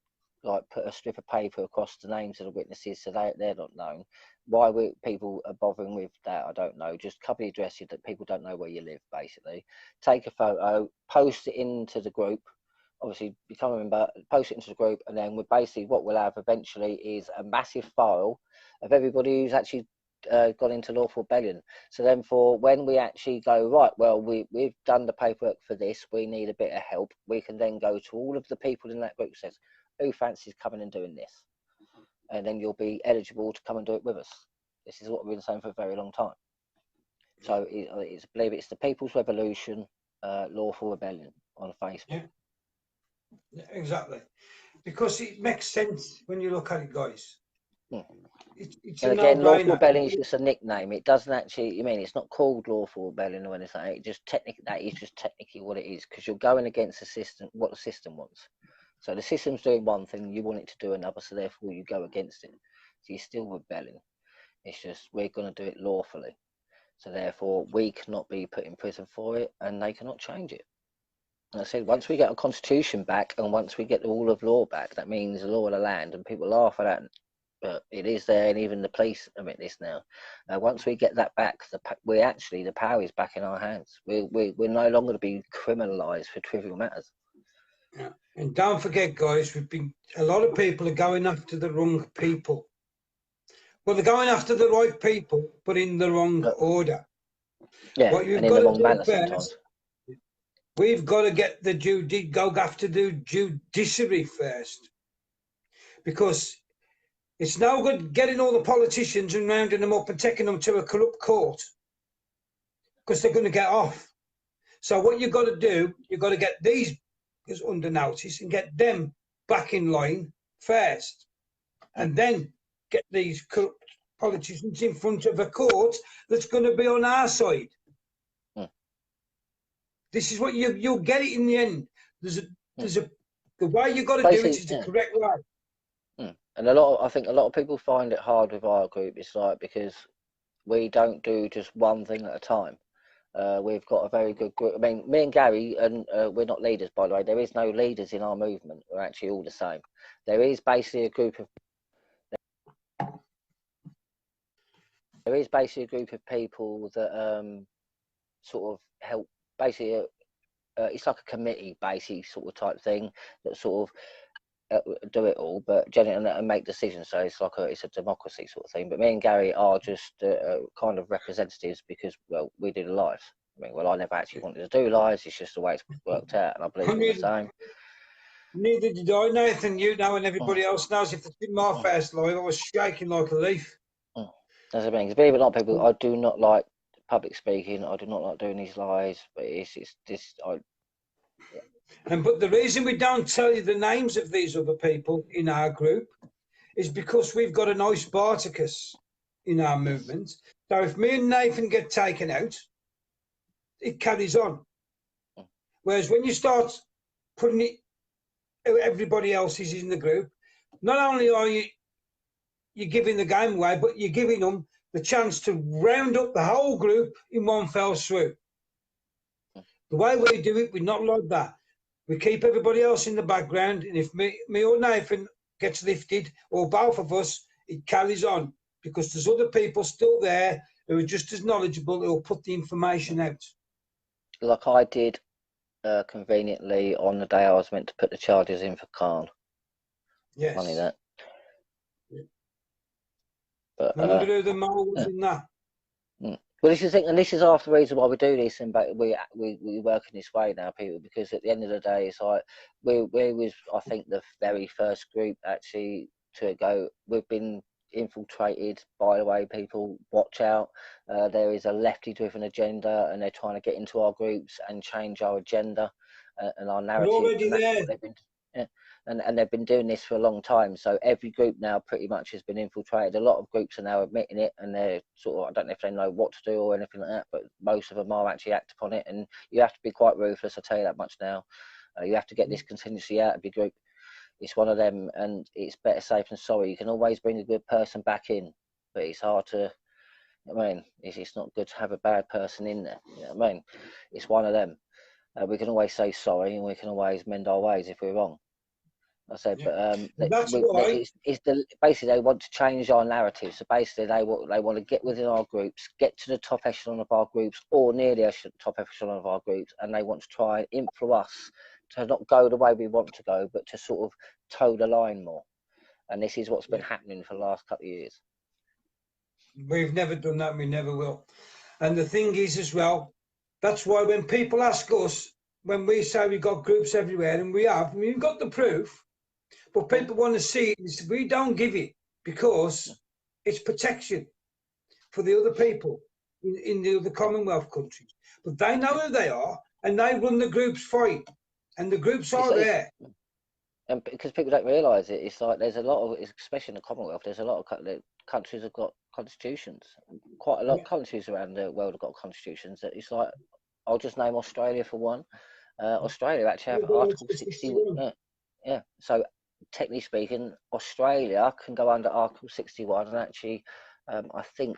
like put a strip of paper across the names of the witnesses so they're not known. Why people are bothering with that, I don't know. Just cover the address so that people don't know where you live, basically. Take a photo, post it into the group. Obviously, become a member, post it into the group, and then basically what we'll have eventually is a massive file of everybody who's actually gone into lawful rebellion. So then for when we actually go, right, well, we've done the paperwork for this, we need a bit of help, we can then go to all of the people in that group who says, who fancies coming and doing this? And then you'll be eligible to come and do it with us. This is what we've been saying for a very long time. So I believe it's the People's Revolution, Lawful Rebellion on Facebook. Yeah, exactly. Because it makes sense when you look at it, guys. It's And a again, Lawful no-brainer. Rebellion is just a nickname. It doesn't actually, it's not called Lawful Rebellion or anything. It just that is just technically what it is, because you're going against the system, what the system wants. So the system's doing one thing, you want it to do another, so therefore you go against it. So you're still rebelling. It's just we're going to do it lawfully. So therefore we cannot be put in prison for it, and they cannot change it. And I said, once we get our constitution back, and once we get the rule of law back, that means the law of the land, and people laugh at that, but it is there, and even the police admit this now. Once we get that back, the power is back in our hands. We're no longer to be criminalised for trivial matters. Yeah. And don't forget, guys, a lot of people are going after the wrong people. Well, they're going after the right people, but in the wrong order. Yeah, what you've and in got the to wrong do manner first, sometimes. we've got to get go after the judiciary first, because it's no good getting all the politicians and rounding them up and taking them to a corrupt court, because they're going to get off. So what you've got to do, you've got to get these under notice and get them back in line first, and then get these corrupt politicians in front of a court that's going to be on our side. This is what you'll get it in the end. The way you got to do it is the correct way. And I think a lot of people find it hard with our group. It's like, because we don't do just one thing at a time. We've got a very good group. I mean, me and Gary, and we're not leaders, by the way. There is no leaders in our movement. We're actually all the same. There is basically a group of people that sort of help. Basically, it's like a committee, basically, sort of type thing that sort of do it all, but generally and make decisions. So it's like it's a democracy sort of thing. But me and Gary are just kind of representatives, because, well, we do the lives. I mean, well, I never actually wanted to do lives. It's just the way it's worked out, and I believe we're the same. Neither did I, Nathan. You know, and everybody else knows. If it's in my Mm, first live, I was shaking like a leaf. mm. That's the thing. 'Cause believe it or not, people, I do not like public speaking. I do not like doing these lives. But it's this. But the reason we don't tell you the names of these other people in our group is because we've got a nice Spartacus in our movement. So if me and Nathan get taken out, it carries on. Whereas when you start putting it, everybody else is in the group, not only are you're giving the game away, but you're giving them the chance to round up the whole group in one fell swoop. The way we do it, we're not like that. We keep everybody else in the background, and if me or Nathan gets lifted, or both of us, it carries on because there's other people still there who are just as knowledgeable who will put the information out. Like I did conveniently on the day I was meant to put the charges in for Khan. Yes. Funny that. Yeah. But I wonder who the mole was in that. Well, this is the thing, and this is half the reason why we do this, and we work in this way now, people, because at the end of the day, it's like we was, I think, the very first group actually to go. We've been infiltrated, by the way, people. Watch out! There is a lefty-driven agenda, and they're trying to get into our groups and change our agenda and our narrative. We're already and that's there. what they've been. Yeah. And they've been doing this for a long time. So every group now pretty much has been infiltrated. A lot of groups are now admitting it, and they're sort of, I don't know if they know what to do or anything like that, but most of them are actually act upon it. And you have to be quite ruthless, I'll tell you that much now. You have to get this contingency out of your group. It's one of them, and it's better safe than sorry. You can always bring a good person back in, but it's hard to, I mean, it's not good to have a bad person in there. You know what I mean? It's one of them. We can always say sorry, and we can always mend our ways if we're wrong. I said, Yeah. but That's why. it's basically they want to change our narrative. So basically, they want to get within our groups, get to the top echelon of our groups, or near the top echelon of our groups, and they want to try and influence us to not go the way we want to go, but to sort of toe the line more. And this is what's been happening for the last couple of years. We've never done that. We never will. And the thing is, as well, that's why when people ask us, when we say we've got groups everywhere, and we have, we've got the proof. But people want to see it. We don't give it because it's protection for the other people in the other Commonwealth countries. But they know who they are, and they run the groups fight, and the groups are there. And because people don't realise it, it's like there's a lot of, especially in the Commonwealth, there's a lot of countries have got constitutions. Quite a lot of countries around the world have got constitutions. That it's like, I'll just name Australia for one. Australia actually have Article 61. Yeah. So technically speaking, Australia can go under Article 61 and actually, I think,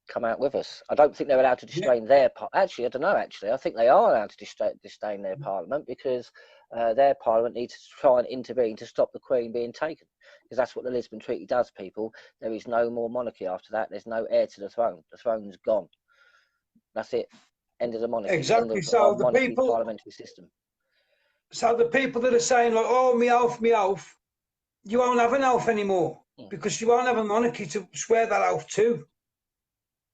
come out with us. I don't think they're allowed to disdain their actually, I don't know. Actually, I think they are allowed to disdain their parliament because their parliament needs to try and intervene to stop the Queen being taken, because that's what the Lisbon Treaty does. People, there is no more monarchy after that. There's no heir to the throne. The throne's gone. That's it. End of the monarchy. Exactly. End of So the monarchy people, parliamentary system. So the people that are saying like, "Oh, me oath," you won't have an oath anymore because you won't have a monarchy to swear that oath to.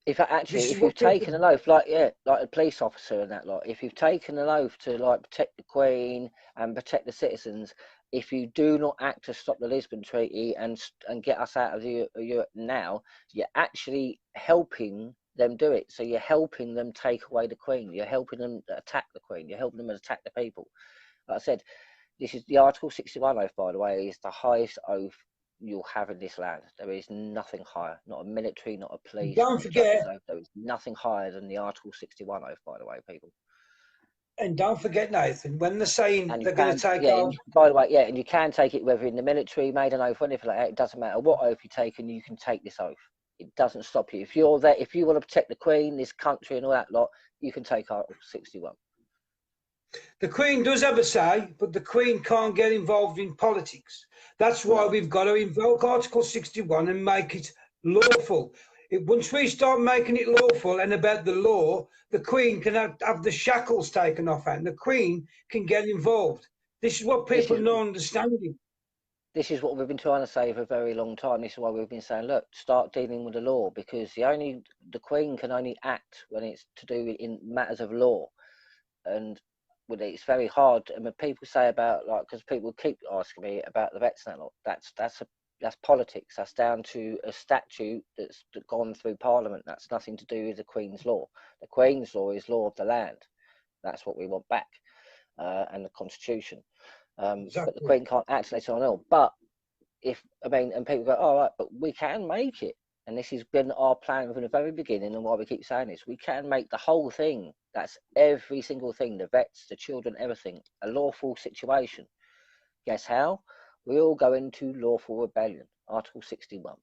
If you've taken an oath, like a police officer and that lot, if you've taken an oath to like protect the Queen and protect the citizens, if you do not act to stop the Lisbon Treaty and get us out of Europe now, you're actually helping them do it. So you're helping them take away the Queen. You're helping them attack the Queen. You're helping them attack the people. Like I said, this is the Article 61 oath, by the way, is the highest oath you'll have in this land. There is nothing higher, not a military, not a police, Don't not a justice oath. There is nothing higher than the Article 61 oath, by the way, people. And don't forget, Nathan, when they're saying they're going to take off. By the way, and you can take it whether in the military, made an oath, or anything like that. It doesn't matter what oath you take, and you can take this oath. It doesn't stop you. If you're there, if you want to protect the Queen, this country, and all that lot, you can take Article 61. The Queen does have a say, but the Queen can't get involved in politics. That's why we've got to invoke Article 61 and make it lawful. Once we start making it lawful and about the law, the Queen can have the shackles taken off her, and the Queen can get involved. This is what people are not understanding. This is what we've been trying to say for a very long time. This is why we've been saying, look, start dealing with the law, because the Queen can only act when it's to do in matters of law. And well, it's very hard. And when people say about, like, because people keep asking me about the vets and that lot, that's politics. That's down to a statute that's gone through Parliament. That's nothing to do with the Queen's law. The Queen's law is law of the land. That's what we want back, and the Constitution. But the Exactly. Queen can't act unless on ill. But and people go, all right, but we can make it. And this has been our plan from the very beginning, and why we keep saying this. We can make the whole thing, that's every single thing, the vets, the children, everything, a lawful situation. Guess how? We all go into lawful rebellion, Article 61.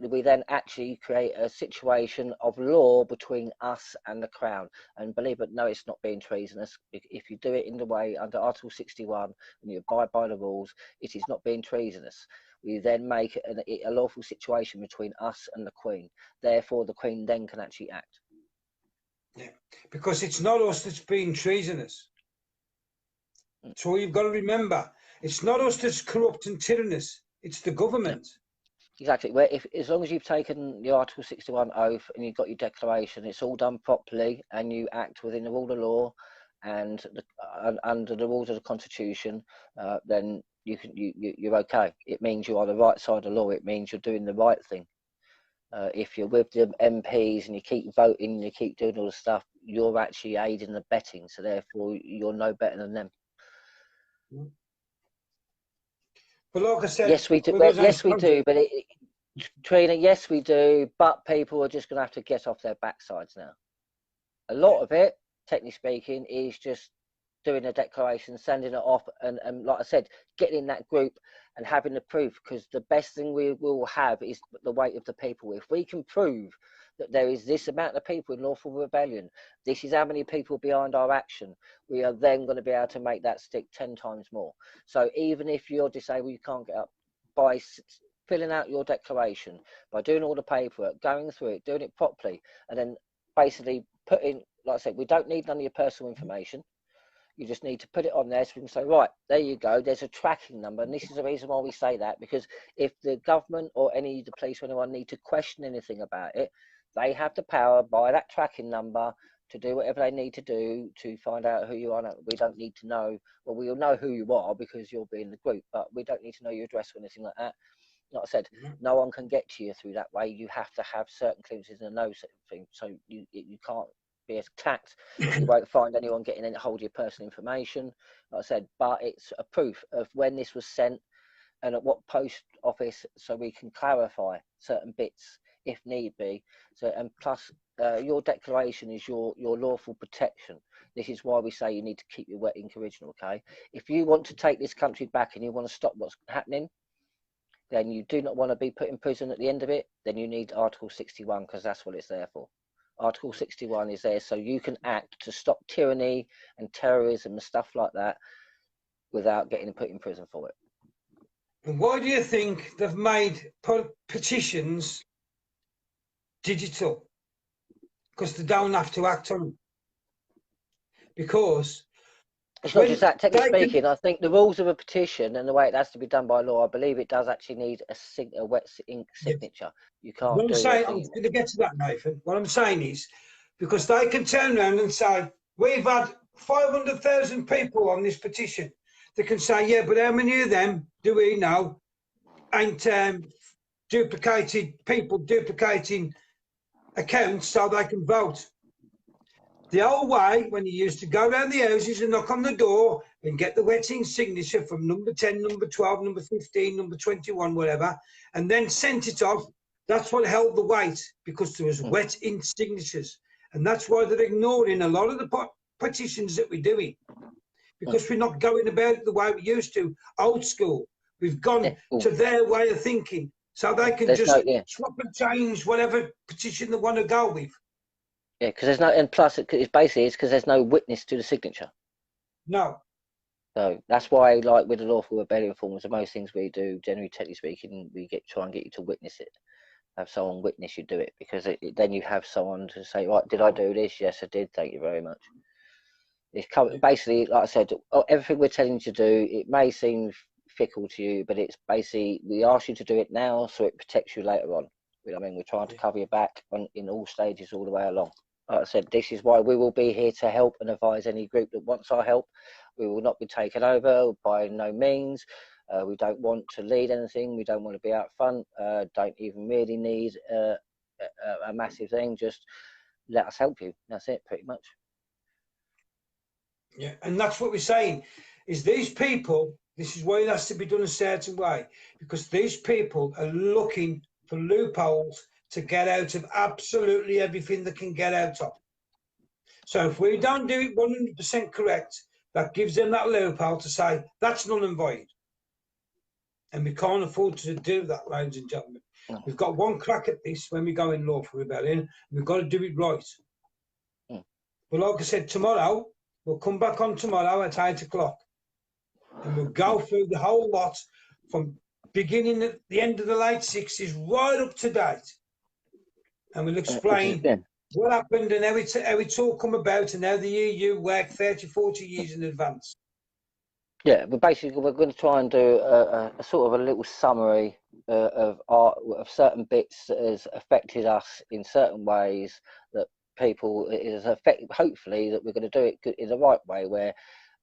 We then actually create a situation of law between us and the Crown. And believe it, no, it's not being treasonous. If you do it in the way under Article 61 and you abide by the rules, it is not being treasonous. We then make a lawful situation between us and the Queen. Therefore, the Queen then can actually act. Yeah, because it's not us that's being treasonous. So you've got to remember, it's not us that's corrupt and tyrannous. It's the government. Exactly. Where as long as you've taken the Article 61 oath and you've got your declaration, it's all done properly, and you act within the rule of law and under the rules of the Constitution, then you're okay. It means you're on the right side of the law. It means you're doing the right thing. If you're with the MPs and you keep voting and you keep doing all the stuff, you're actually aiding and abetting. So therefore, you're no better than them. But like I said, yes, we do. Well, yes, we do. But Trina, yes, we do. But people are just going to have to get off their backsides now. A lot of it, technically speaking, is just doing a declaration, sending it off, and like I said, getting in that group and having the proof. Because the best thing we will have is the weight of the people. If we can prove that there is this amount of people in lawful rebellion, this is how many people behind our action, we are then going to be able to make that stick 10 times more. So even if you're disabled, you can't get up, by filling out your declaration, by doing all the paperwork, going through it, doing it properly, and then basically putting, like I said, we don't need none of your personal information. You just need to put it on there so we can say, right, there you go, there's a tracking number. And this is the reason why we say that, because if the government or the police or anyone need to question anything about it, they have the power by that tracking number to do whatever they need to do to find out who you are. We don't need to know, well, we'll know who you are because you'll be in the group, but we don't need to know your address or anything like that. Like I said, no one can get to you through that way. You have to have certain clearances and know certain things, so you can't be attacked. You won't find anyone getting in hold of your personal information, like I said, but it's a proof of when this was sent and at what post office, so we can clarify certain bits if need be. So, and plus your declaration is your lawful protection. This is why we say you need to keep your wet ink original. Okay, if you want to take this country back and you want to stop what's happening, then you do not want to be put in prison at the end of it, then you need Article 61, because that's what it's there for. Article 61 is there so you can act to stop tyranny and terrorism and stuff like that without getting put in prison for it. And why do you think they've made petitions digital? Because they don't have to act on them. Because it's not just that. Technically speaking, I think the rules of a petition and the way it has to be done by law, I believe it does actually need a wet ink signature. You can't what I'm do saying, I'm going to get to that, Nathan. What I'm saying is, because they can turn around and say, we've had 500,000 people on this petition. They can say, yeah, but how many of them do we know ain't duplicating accounts so they can vote? The old way, when you used to go around the houses and knock on the door and get the wet ink signature from number 10, number 12, number 15, number 21, whatever, and then sent it off, that's what held the weight, because there was wet ink signatures. And that's why they're ignoring a lot of the petitions that we're doing, because we're not going about it the way we used to, old school. We've gone to their way of thinking, so they can swap and change whatever petition they want to go with. Yeah, because there's no, and plus it's basically because there's no witness to the signature. No. So that's why, like with the lawful rebellion forms, and most things we do, generally, technically speaking, we try and get you to witness it. Have someone witness you do it, because then you have someone to say, right, did I do this? Yes, I did. Thank you very much. It's basically, like I said, everything we're telling you to do, it may seem fickle to you, but it's basically, we ask you to do it now so it protects you later on. I mean, we're trying to cover your back in all stages all the way along. Like I said, this is why we will be here to help and advise any group that wants our help. We will not be taken over by no means. We don't want to lead anything. We don't want to be out front. Don't even really need a massive thing. Just let us help you. That's it, pretty much. Yeah, and that's what we're saying, is these people, this is why it has to be done a certain way, because these people are looking for loopholes to get out of absolutely everything they can get out of. So if we don't do it 100% correct, that gives them that loophole to say, that's null and void. And we can't afford to do that, ladies and gentlemen. No. We've got one crack at this when we go in lawful rebellion. We've got to do it right. But like I said, tomorrow, we'll come back on tomorrow at 8 o'clock. And we'll go through the whole lot from beginning at the end of the late 60s right up to date. And we'll explain what happened and how it's all come about and how the EU worked 30, 40 years in advance. Yeah, but basically we're going to try and do a sort of a little summary of certain bits that has affected us in certain ways, that people it has affected. Hopefully that we're going to do it in the right way, where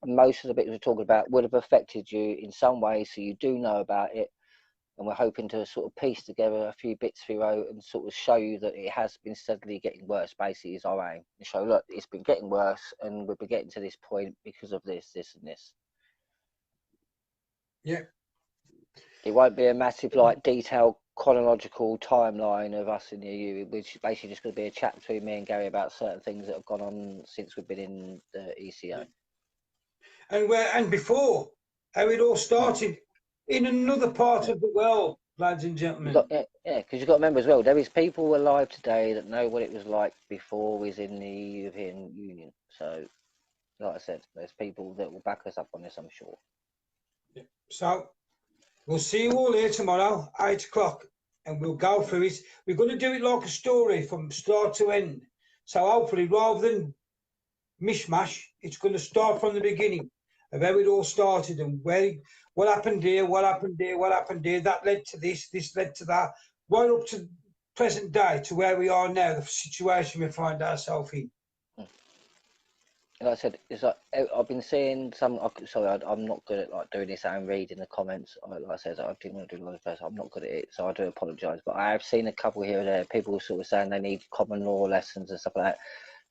most of the bits we're talking about would have affected you in some way, so you do know about it. And we're hoping to sort of piece together a few bits for you and sort of show you that it has been steadily getting worse, basically, is our aim. And show, look, it's been getting worse and we've been getting to this point because of this, this and this. Yeah. It won't be a massive, like, detailed chronological timeline of us in the EU, which is basically just going to be a chat between me and Gary about certain things that have gone on since we've been in the ECO. And before, how it all started in another part of the world, ladies and gentlemen. Because you've got to remember as well, there is people alive today that know what it was like before we was in the European Union. So, like I said, there's people that will back us up on this, I'm sure. Yeah. So, we'll see you all here tomorrow, 8 o'clock, and we'll go through it. We're going to do it like a story from start to end. So, hopefully, rather than mishmash, it's going to start from the beginning of how it all started and what happened here, what happened here, what happened here. That led to this led to that, right up to present day, to where we are now, the situation we find ourselves in. Like I said, it's like I've been seeing some. Sorry, I'm not good at like doing this and reading the comments. Like I said, I didn't want to do a lot of first. I'm not good at it, so I do apologise. But I have seen a couple here and there. People sort of saying they need common law lessons and stuff like that.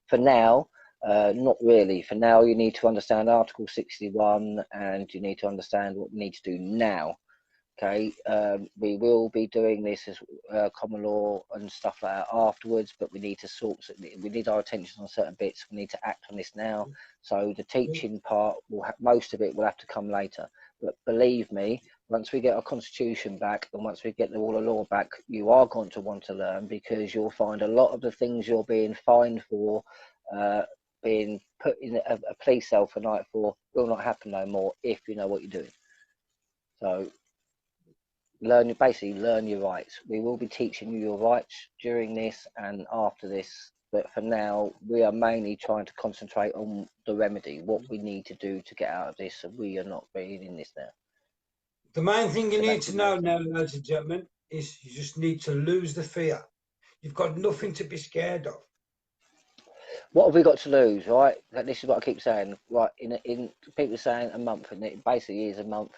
For now, not really. For now, you need to understand Article 61, and you need to understand what we need to do now. Okay, we will be doing this as common law and stuff like that afterwards, but we need to we need our attention on certain bits. We need to act on this now. So the teaching part, most of it will have to come later. But believe me, once we get our constitution back and once we get the rule of law back, you are going to want to learn, because you'll find a lot of the things you're being fined for, being put in a police cell for night for, will not happen no more if you know what you're doing. So basically learn your rights. We will be teaching you your rights during this and after this, but for now we are mainly trying to concentrate on the remedy, what we need to do to get out of this, so we are not being in this now. The main thing you need to know now, ladies and gentlemen, is you just need to lose the fear. You've got nothing to be scared of. What have we got to lose, right? This is what I keep saying, right? In people saying a month, and it basically is a month.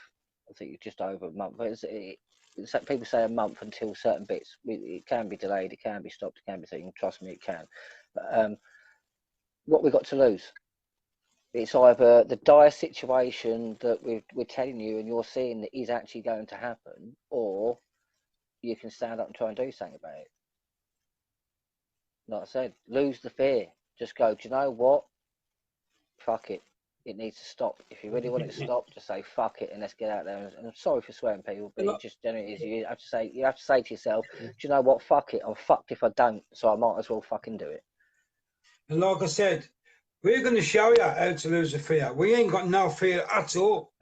I think it's just over a month. People say a month until certain bits. It can be delayed, it can be stopped, it can be taken. Trust me, it can. But, what we got to lose? It's either the dire situation that we're telling you and you're seeing that is actually going to happen, or you can stand up and try and do something about it. Like I said, lose the fear. Just go, do you know what? Fuck it. It needs to stop. If you really want it to stop, just say fuck it and let's get out there. And I'm sorry for swearing, people, but it just generally is. You have to say to yourself, do you know what? Fuck it. I'm fucked if I don't, so I might as well fucking do it. And like I said, we're going to show you how to lose the fear. We ain't got no fear at all,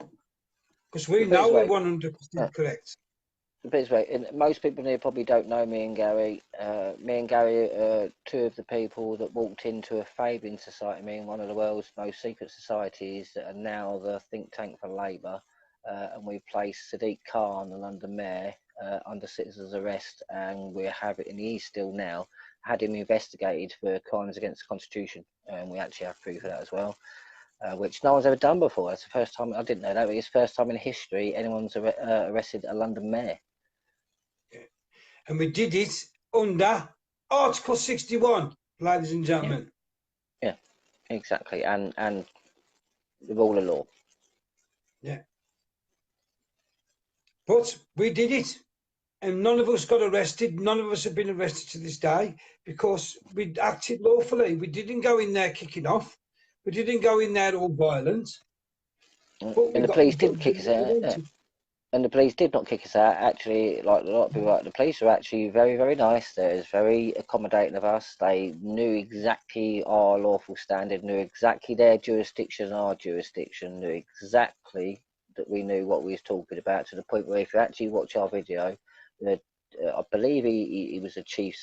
because we know we're 100% correct. And most people here probably don't know me and Gary. Me and Gary are two of the people that walked into a favouring society, one of the world's most secret societies, that are now the think tank for Labour. And we placed Sadiq Khan, the London Mayor, under citizen's arrest, and we're having, and he is still now, had him investigated for crimes against the Constitution, and we actually have proof of that as well, which no one's ever done before. That's the first time. I didn't know that, but it's the first time in history anyone's arrested a London mayor. And we did it under Article 61, ladies and gentlemen. Yeah, exactly, and the rule of law. Yeah. But we did it, and none of us got arrested. None of us have been arrested to this day because we acted lawfully. We didn't go in there kicking off. We didn't go in there all violent. But And the police did kick us out. Yeah. And the police did not kick us out. Actually, like a lot of people, like the police were actually very, very nice. They was very accommodating of us. They knew exactly our lawful standard, knew exactly their jurisdiction, our jurisdiction, knew exactly that we knew what we was talking about, to the point where if you actually watch our video, I believe he was a chief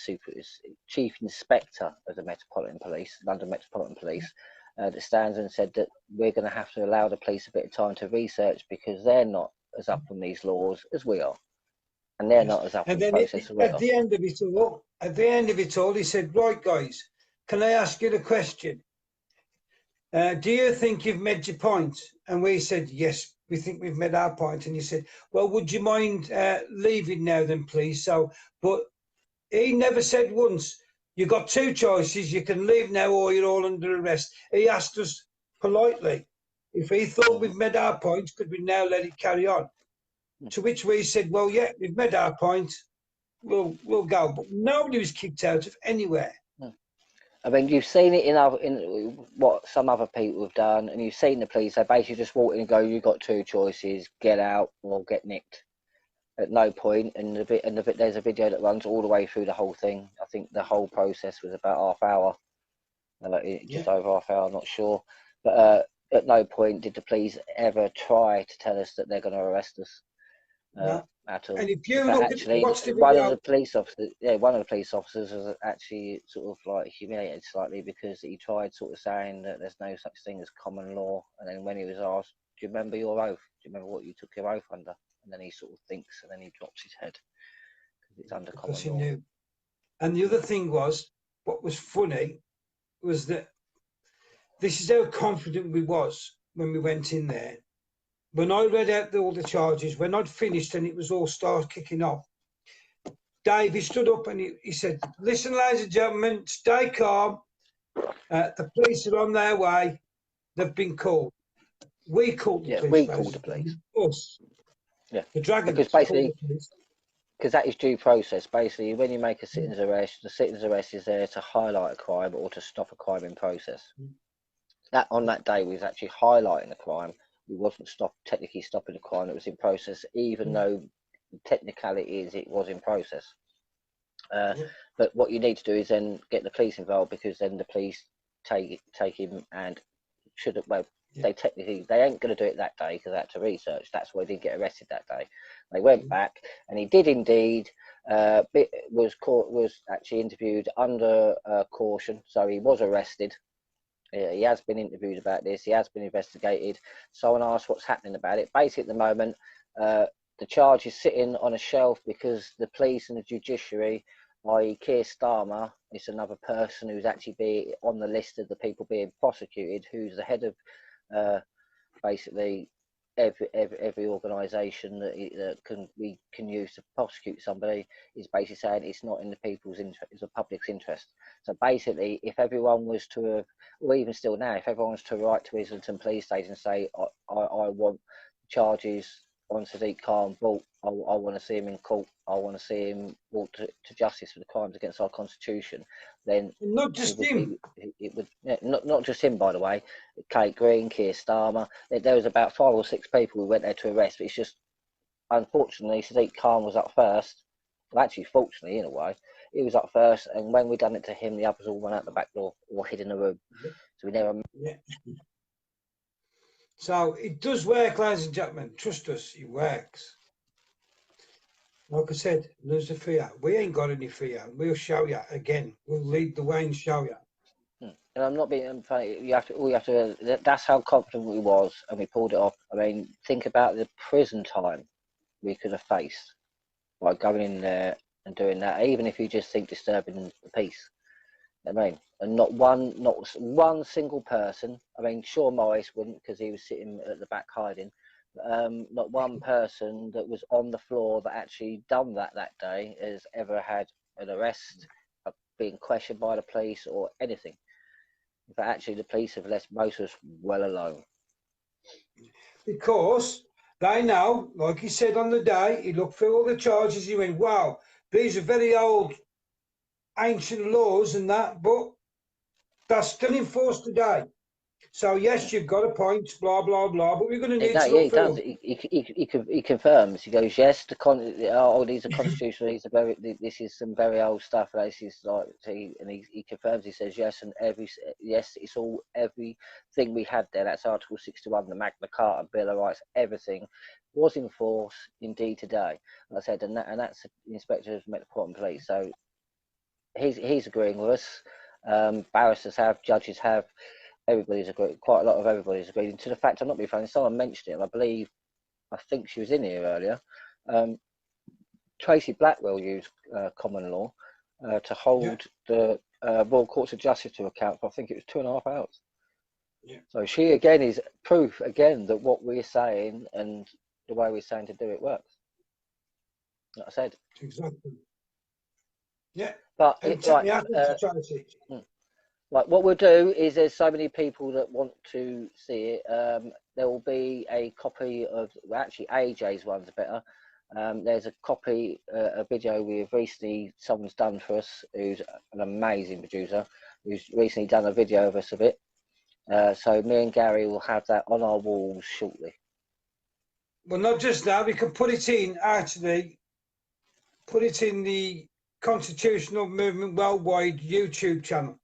inspector of the Metropolitan Police, London Metropolitan Police, that stands and said that we're going to have to allow the police a bit of time to research because they're not as up on these laws as we are, and they're not as up on the process as we are. At the end of it all, he said, "Right, guys, can I ask you the question? Do you think you've made your point?" And we said, "Yes, we think we've made our point." And he said, "Well, would you mind leaving now, then, please?" So, but he never said once, "You've got two choices: you can leave now, or you're all under arrest." He asked us politely if he thought we've made our point, could we now let it carry on? To which we said, "Well, yeah, we've made our point. We'll go." But nobody was kicked out of anywhere. I mean, you've seen it in what some other people have done, and you've seen the police. They basically just walk in and go, "You've got two choices: get out or get nicked." At no point, and there's a video that runs all the way through the whole thing. I think the whole process was about half hour, just over half hour. I'm not sure, but at no point did the police ever try to tell us that they're going to arrest us. No. At all. And if you look actually, at watch the one video, of the police officers, one of the police officers was actually sort of like humiliated slightly because he tried sort of saying that there's no such thing as common law, and then when he was asked, "Do you remember your oath? Do you remember what you took your oath under?" And then he sort of thinks, and then he drops his head because it's under common law. Knew. And the other thing was, what was funny was that this is how confident we was when we went in there. When I read out all the charges, when I'd finished and it was all start kicking off, Davey stood up and he said, "Listen, ladies and gentlemen, stay calm. The police are on their way. They've been called." We called the police. We called the police. Us. Yeah. The Dragons. Because basically, because that is due process. Basically, when you make a citizen's arrest, the citizen's arrest is there to highlight a crime or to stop a crime in process. That on that day we was actually highlighting the crime. We wasn't technically stopping the crime that was in process, even though the technicality is it was in process. But what you need to do is then get the police involved, because then the police take him and should have, they ain't going to do it that day because they had to research. That's why he didn't get arrested that day. They went back, and he did indeed was actually interviewed under caution, so he was arrested. He has been interviewed about this. He has been investigated. Someone asked what's happening about it. Basically, at the moment, the charge is sitting on a shelf because the police and the judiciary, i.e. Keir Starmer, is another person who's actually on the list of the people being prosecuted, who's the head of basically every organisation that we can use to prosecute somebody, is basically saying it's not in the people's interest, it's the public's interest. So basically, if everyone was to have, or even still now, if everyone was to write to Islington Police Station and say, I want charges on Sadiq Khan brought, I want to see him in court, I want to see him brought to justice for the crimes against our constitution, then not just him. It would not just him, by the way. Kate Green, Keir Starmer. There was about 5 or 6 people we went there to arrest, but it's just, unfortunately, Sadiq Khan was up first. Well, actually, fortunately, in a way, he was up first, and when we done it to him, the others all went out the back door or hid in the room. So we never. So it does work, ladies and gentlemen. Trust us, it works. Like I said, lose the fear. We ain't got any fear. We'll show you again. We'll lead the way and show you. And I'm not being funny. That's how confident we was, and we pulled it off. I mean, think about the prison time we could have faced by going in there and doing that, even if you just think disturbing the peace. I mean, and not one single person. I mean, sure, Morris wouldn't because he was sitting at the back hiding. Not one person that was on the floor that actually done that day has ever had an arrest, being questioned by the police or anything. But actually, the police have left most of us well alone. Because they know, like he said on the day, he looked through all the charges, he went, wow, these are very old, ancient laws and that, but they're still enforced today. So, yes, you've got a point, blah, blah, blah, but we're going to need to look He does. through. He confirms. He goes, yes, these are constitutional. These are this is some very old stuff. This is like, and he confirms. He says yes, and it's all everything we had there. That's Article 61, the Magna Carta, Bill of Rights, everything was in force indeed today. Like I said, and that's the Inspector of Metropolitan Police. So he's agreeing with us. Barristers have, judges have. Everybody's agreed. Quite a lot of everybody's agreed. And to the fact, I'm not being funny. Someone mentioned it, and I think she was in here earlier. Tracy Blackwell used common law to hold the Royal Courts of Justice to account for, I think it was 2.5 hours. Yeah. So she again is proof again that what we're saying and the way we're saying to do it works. Like I said. Exactly. Yeah. But Like what we'll do is there's so many people that want to see it. There will be a copy of, well, actually AJ's one's better. There's a copy, a video we've recently, someone's done for us, who's an amazing producer, who's recently done a video of us of it. So me and Gary will have that on our walls shortly. Well, not just that, we can put it in, actually, put it in the Constitutional Movement Worldwide YouTube channel.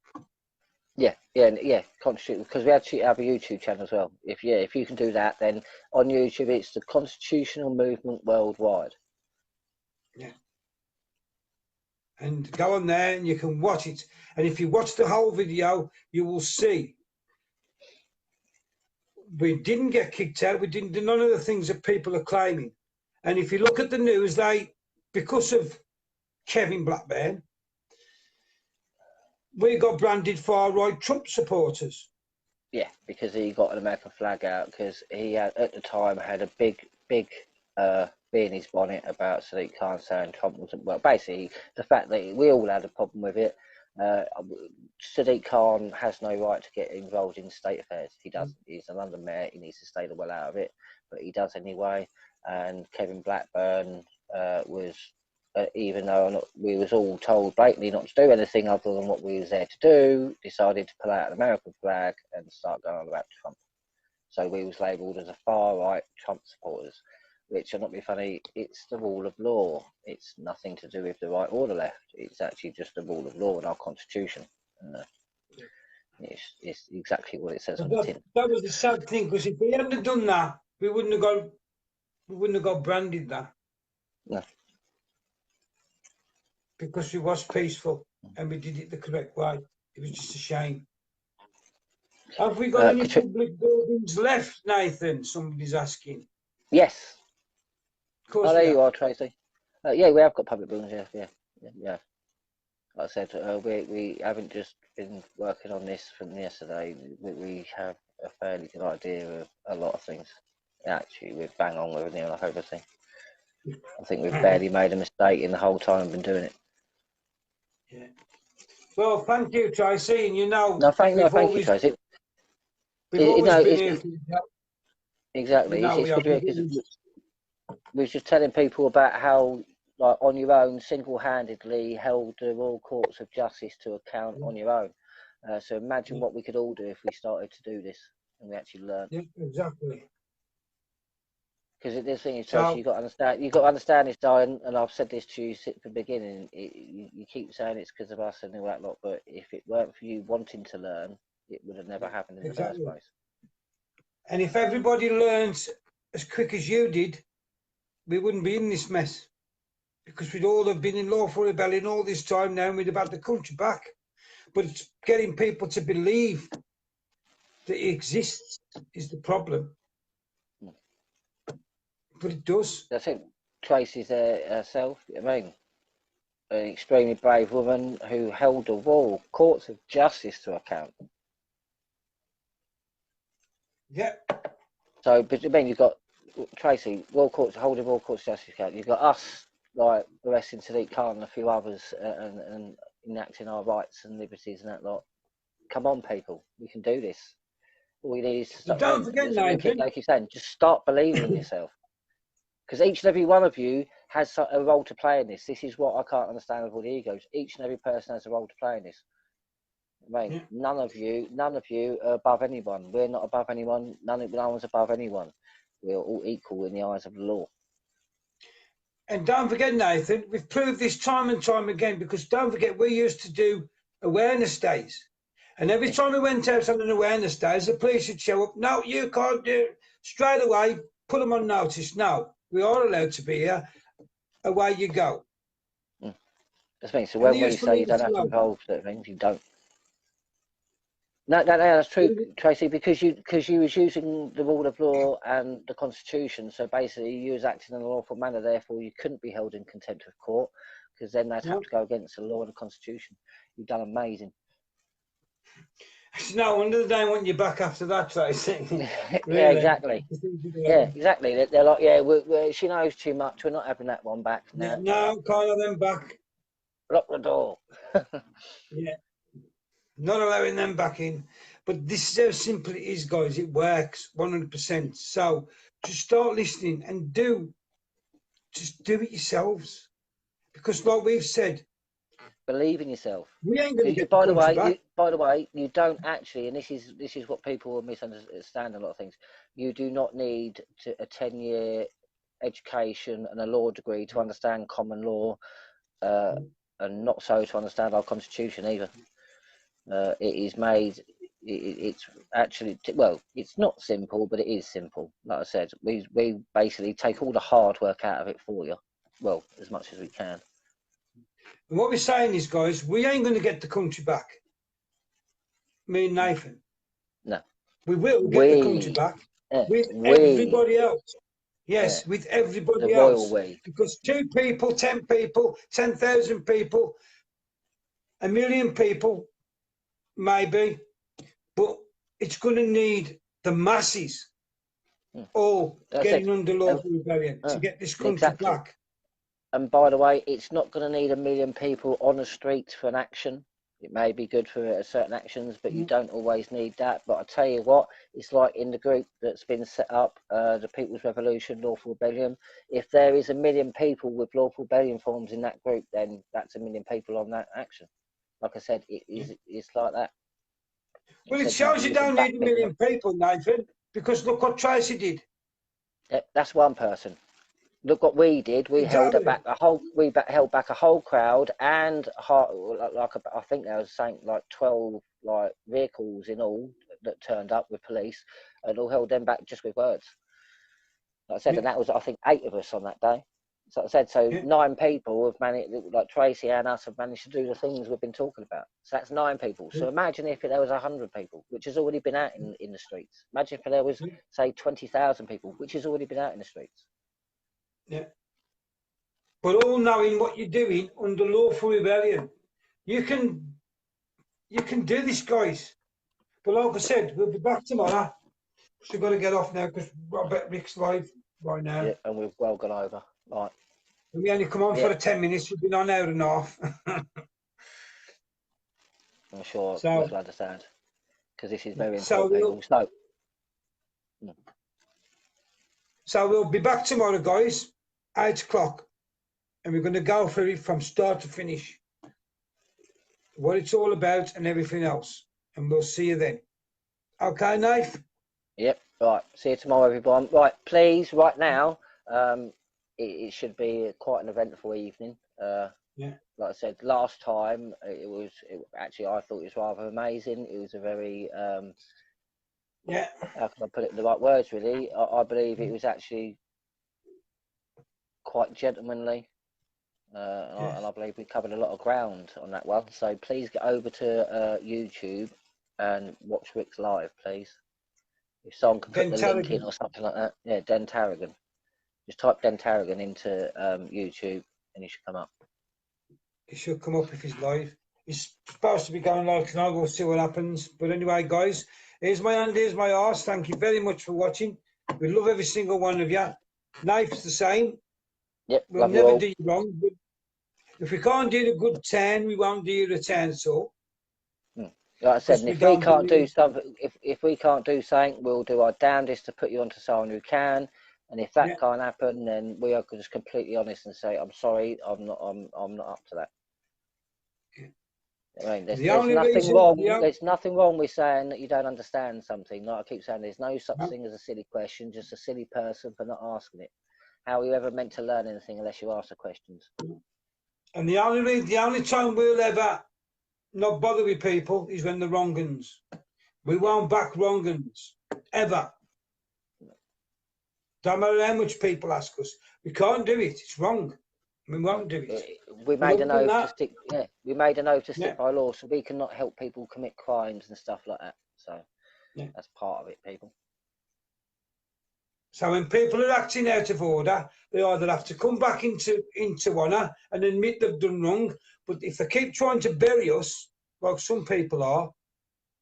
Yeah, Constitution, because we actually have a YouTube channel as well. If you can do that, then on YouTube it's the Constitutional Movement Worldwide. Yeah. And go on there and you can watch it. And if you watch the whole video, you will see we didn't get kicked out. We didn't do none of the things that people are claiming. And if you look at the news, because of Kevin Blackburn, we got branded far-right Trump supporters. Yeah, because he got an American flag out because he had, at the time, had a big bee in his bonnet about Sadiq Khan saying Trump wasn't, well, basically the fact that we all had a problem with it. Sadiq Khan has no right to get involved in state affairs. He doesn't. He's a London mayor. He needs to stay the well out of it, but he does anyway. And Kevin Blackburn was, even though we was all told blatantly not to do anything other than what we was there to do, decided to pull out an American flag and start going on about Trump. So we was labelled as a far-right Trump supporters, which, I'm not being funny, it's the rule of law. It's nothing to do with the right or the left. It's actually just the rule of law in our constitution. It's exactly what it says on the tin. That was the sad thing, because if we hadn't done that, we wouldn't have got branded that. No. Because we was peaceful and we did it the correct way. It was just a shame. Have we got any public buildings left, Nathan? Somebody's asking. Yes. Of course there you are, Tracy. Yeah, we have got public buildings. Yeah. Like I said, we haven't just been working on this from yesterday. We have a fairly good idea of a lot of things. Actually, we're bang on with nearly everything. I think we've barely made a mistake in the whole time we've been doing it. Yeah. Well, thank you, Tracy. And thank you, Tracy. We've always been here for you. Exactly. It's good to hear, because we were just telling people about how, like, on your own, single-handedly held the Royal Courts of Justice to account on your own. So imagine what we could all do if we started to do this and we actually learned. Yeah, exactly. Because this thing is, Tracy, you've got to understand this, Diane, and I've said this to you since the beginning. You keep saying it's because of us and all that lot, but if it weren't for you wanting to learn, it would have never happened in the first place. And if everybody learns as quick as you did, we wouldn't be in this mess, because we'd all have been in lawful rebellion all this time now, and we'd have had the country back. But it's getting people to believe that it exists is the problem. But it does. That's it. Tracy's there herself. I mean, an extremely brave woman who held the Royal Courts of Justice to account. Yeah. So, but I mean, you've got Tracy, holding Royal Courts of Justice account. You've got us, like arresting Sadiq Khan and a few others, and enacting our rights and liberties and that lot. Come on, people, we can do this. All you need is to start. Don't forget, Nathan. Like you're saying, just start believing in yourself. Because each and every one of you has a role to play in this. This is what I can't understand with all the egos. Each and every person has a role to play in this. I mean, none of you are above anyone. We're not above anyone. No one's above anyone. We're all equal in the eyes of the law. And don't forget, Nathan, we've proved this time and time again, because don't forget, we used to do awareness days. And every time we went out on an awareness day, the police would show up. No, you can't do it. Straight away, put them on notice. No, we are allowed to be here. Away you go. That's me. So when we say you don't have to involve certain things, you don't. No, that's true, Tracy. Because you was using the rule of law and the Constitution. So basically, you was acting in a lawful manner. Therefore, you couldn't be held in contempt of court, because then they'd have to go against the law and the Constitution. You've done amazing. It's no wonder they want you back after that, Tracy. Really. Yeah, exactly. Yeah, exactly. They're like, yeah, she knows too much. We're not having that one back. No, can't have them back. Lock the door. Yeah. Not allowing them back in. But this is how simple it is, guys. It works 100%. So just start listening and just do it yourselves. Because like we've said, believe in yourself. We ain't going to get by the way, you don't actually, and this is what people will misunderstand a lot of things. You do not need a 10-year education and a law degree to understand common law, and not so to understand our Constitution either. It is made. It's actually, well, it's not simple, but it is simple. Like I said, we basically take all the hard work out of it for you, well, as much as we can. And what we're saying is, guys, we ain't going to get the country back. Me and Nathan. No. We will get the country back with everybody else. Yes, with everybody else. Because 2 people, 10 people, 10,000 people, 1 million people, maybe, but it's going to need the masses all getting under lawful rebellion to get this country back. And by the way, it's not going to need 1 million people on the streets for an action. It may be good for certain actions, but you don't always need that. But I tell you what, it's like in the group that's been set up, the People's Revolution, Lawful Rebellion. If there is 1 million people with Lawful Rebellion forms in that group, then that's 1 million people on that action. Like I said, it's like that. Well, it shows you don't need 1 million people, Nathan, because look what Tracy did. That's one person. Look what we did. We held back a whole crowd, and I think there was something like 12 vehicles in all that turned up with police, and all held them back just with words. Like I said, and that was, I think, 8 of us on that day. So I said, 9 people have managed, like Tracy and us, have managed to do the things we've been talking about. So that's 9 people. So imagine if there was 100 people, which has already been out in the streets. Imagine if there was, say, 20,000 people, which has already been out in the streets. Yeah. But all knowing what you're doing under lawful rebellion. You can do this, guys. But like I said, we'll be back tomorrow. So we've got to get off now because I bet Rick's live right now. Yeah, and we've well gone over. Right. And we only come on for the 10 minutes. We've been on an hour and a half. I'm sure we'll understand. Because this is very important. So we'll be back tomorrow, guys, 8 o'clock. And we're going to go through it from start to finish. What it's all about and everything else. And we'll see you then. Okay, Nath? Yep, right. See you tomorrow, everyone. Right, please, right now, it should be quite an eventful evening. Like I said, last time, actually, I thought it was rather amazing. It was a very... how can I put it in the right words, really? I believe it was actually quite gentlemanly. And I believe we covered a lot of ground on that one. So please get over to YouTube and watch Rick's live, please. If someone can put the link in or something like that. Yeah, Den Tarragon. Just type Den Tarragon into YouTube and you should come up. He should come up if he's live. He's supposed to be going live tonight. We'll see what happens. But anyway, guys, here's my hand, here's my arse. Thank you very much for watching. We love every single one of you. Knife's the same. Yep, We'll never do you wrong. But if we can't do a good 10, we won't do you a 10. So, like I said, and if we can't do something, if we can't do something, we'll do our damnedest to put you onto someone who can. And if that can't happen, then we are just completely honest and say, "I'm sorry, I'm not up to that." I mean, there's nothing wrong. There's nothing wrong with saying that you don't understand something. Like I keep saying, there's no such thing as a silly question, just a silly person for not asking it. How are you ever meant to learn anything unless you ask the questions? And the only time we'll ever not bother with people is when they're wrong uns. We won't back wrong uns ever. Don't matter how much people ask us. We can't do it. It's wrong. We won't do it. We made an oath to stick. Yeah, we made an oath to stick by law, so we cannot help people commit crimes and stuff like that. So that's part of it, people. So when people are acting out of order, they either have to come back into honour and admit they've done wrong. But if they keep trying to bury us, like some people are,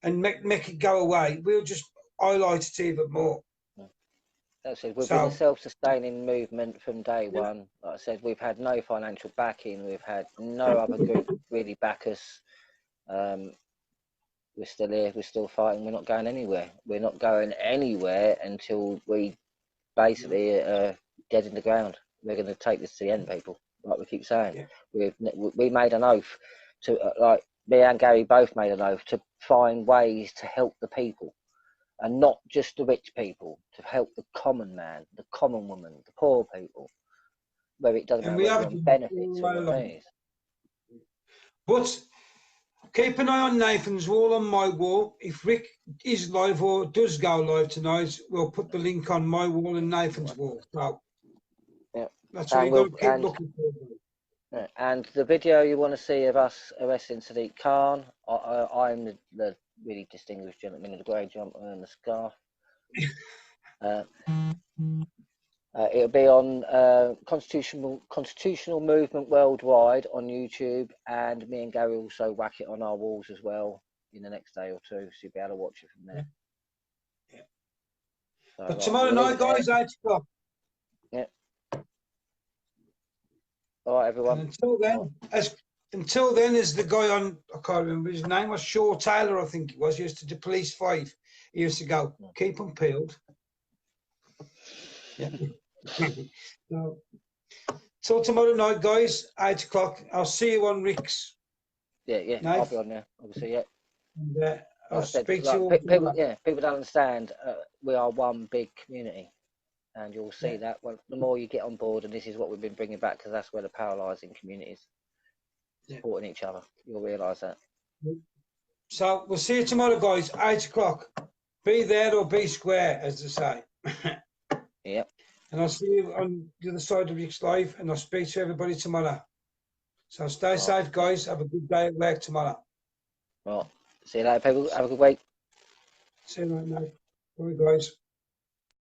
and make it go away, we'll just highlight it even more. That's it. We've been a self-sustaining movement from day one. Like I said, we've had no financial backing. We've had no other group really back us. We're still here. We're still fighting. We're not going anywhere. We're not going anywhere until we basically dead in the ground. We're going to take this to the end, people. Like we keep saying, we made an oath to, like me and Gary both made an oath to find ways to help the people, and not just the rich people, to help the common man, the common woman, the poor people, where it doesn't matter whether on benefits or what it is. But keep an eye on Nathan's wall, on my wall. If Rick is live or does go live tonight, we'll put the link on my wall and Nathan's wall. So that's what you've got to keep looking for. And the video you want to see of us arresting Sadiq Khan, I'm the really distinguished gentleman in the grey jumper and the scarf. It'll be on Constitutional Movement Worldwide on YouTube, and me and Gary also whack it on our walls as well in the next day or two, so you'll be able to watch it from there. So, but tomorrow night, guys, 8 o'clock. Yeah. All right, everyone. And until then, as the guy on, I can't remember his name, was Shaw Taylor, I think it was. He used to do Police 5. He used to go, keep them peeled. Yeah. So tomorrow night, guys, 8 o'clock. I'll see you on Rick's. Yeah. I'll be on there, obviously. Yeah. And, I'll speak to you all. People don't understand. We are one big community, and you'll see that. Well, the more you get on board, and this is what we've been bringing back, because that's where the power lies in communities, supporting each other. You'll realise that. So we'll see you tomorrow, guys, 8 o'clock. Be there or be square, as they say. Yep. And I'll see you on the other side of Rick's live, and I'll speak to everybody tomorrow. So stay safe, guys. Have a good day at work tomorrow. Well, see you later, people. Have a good week. See you later, mate. Bye, guys.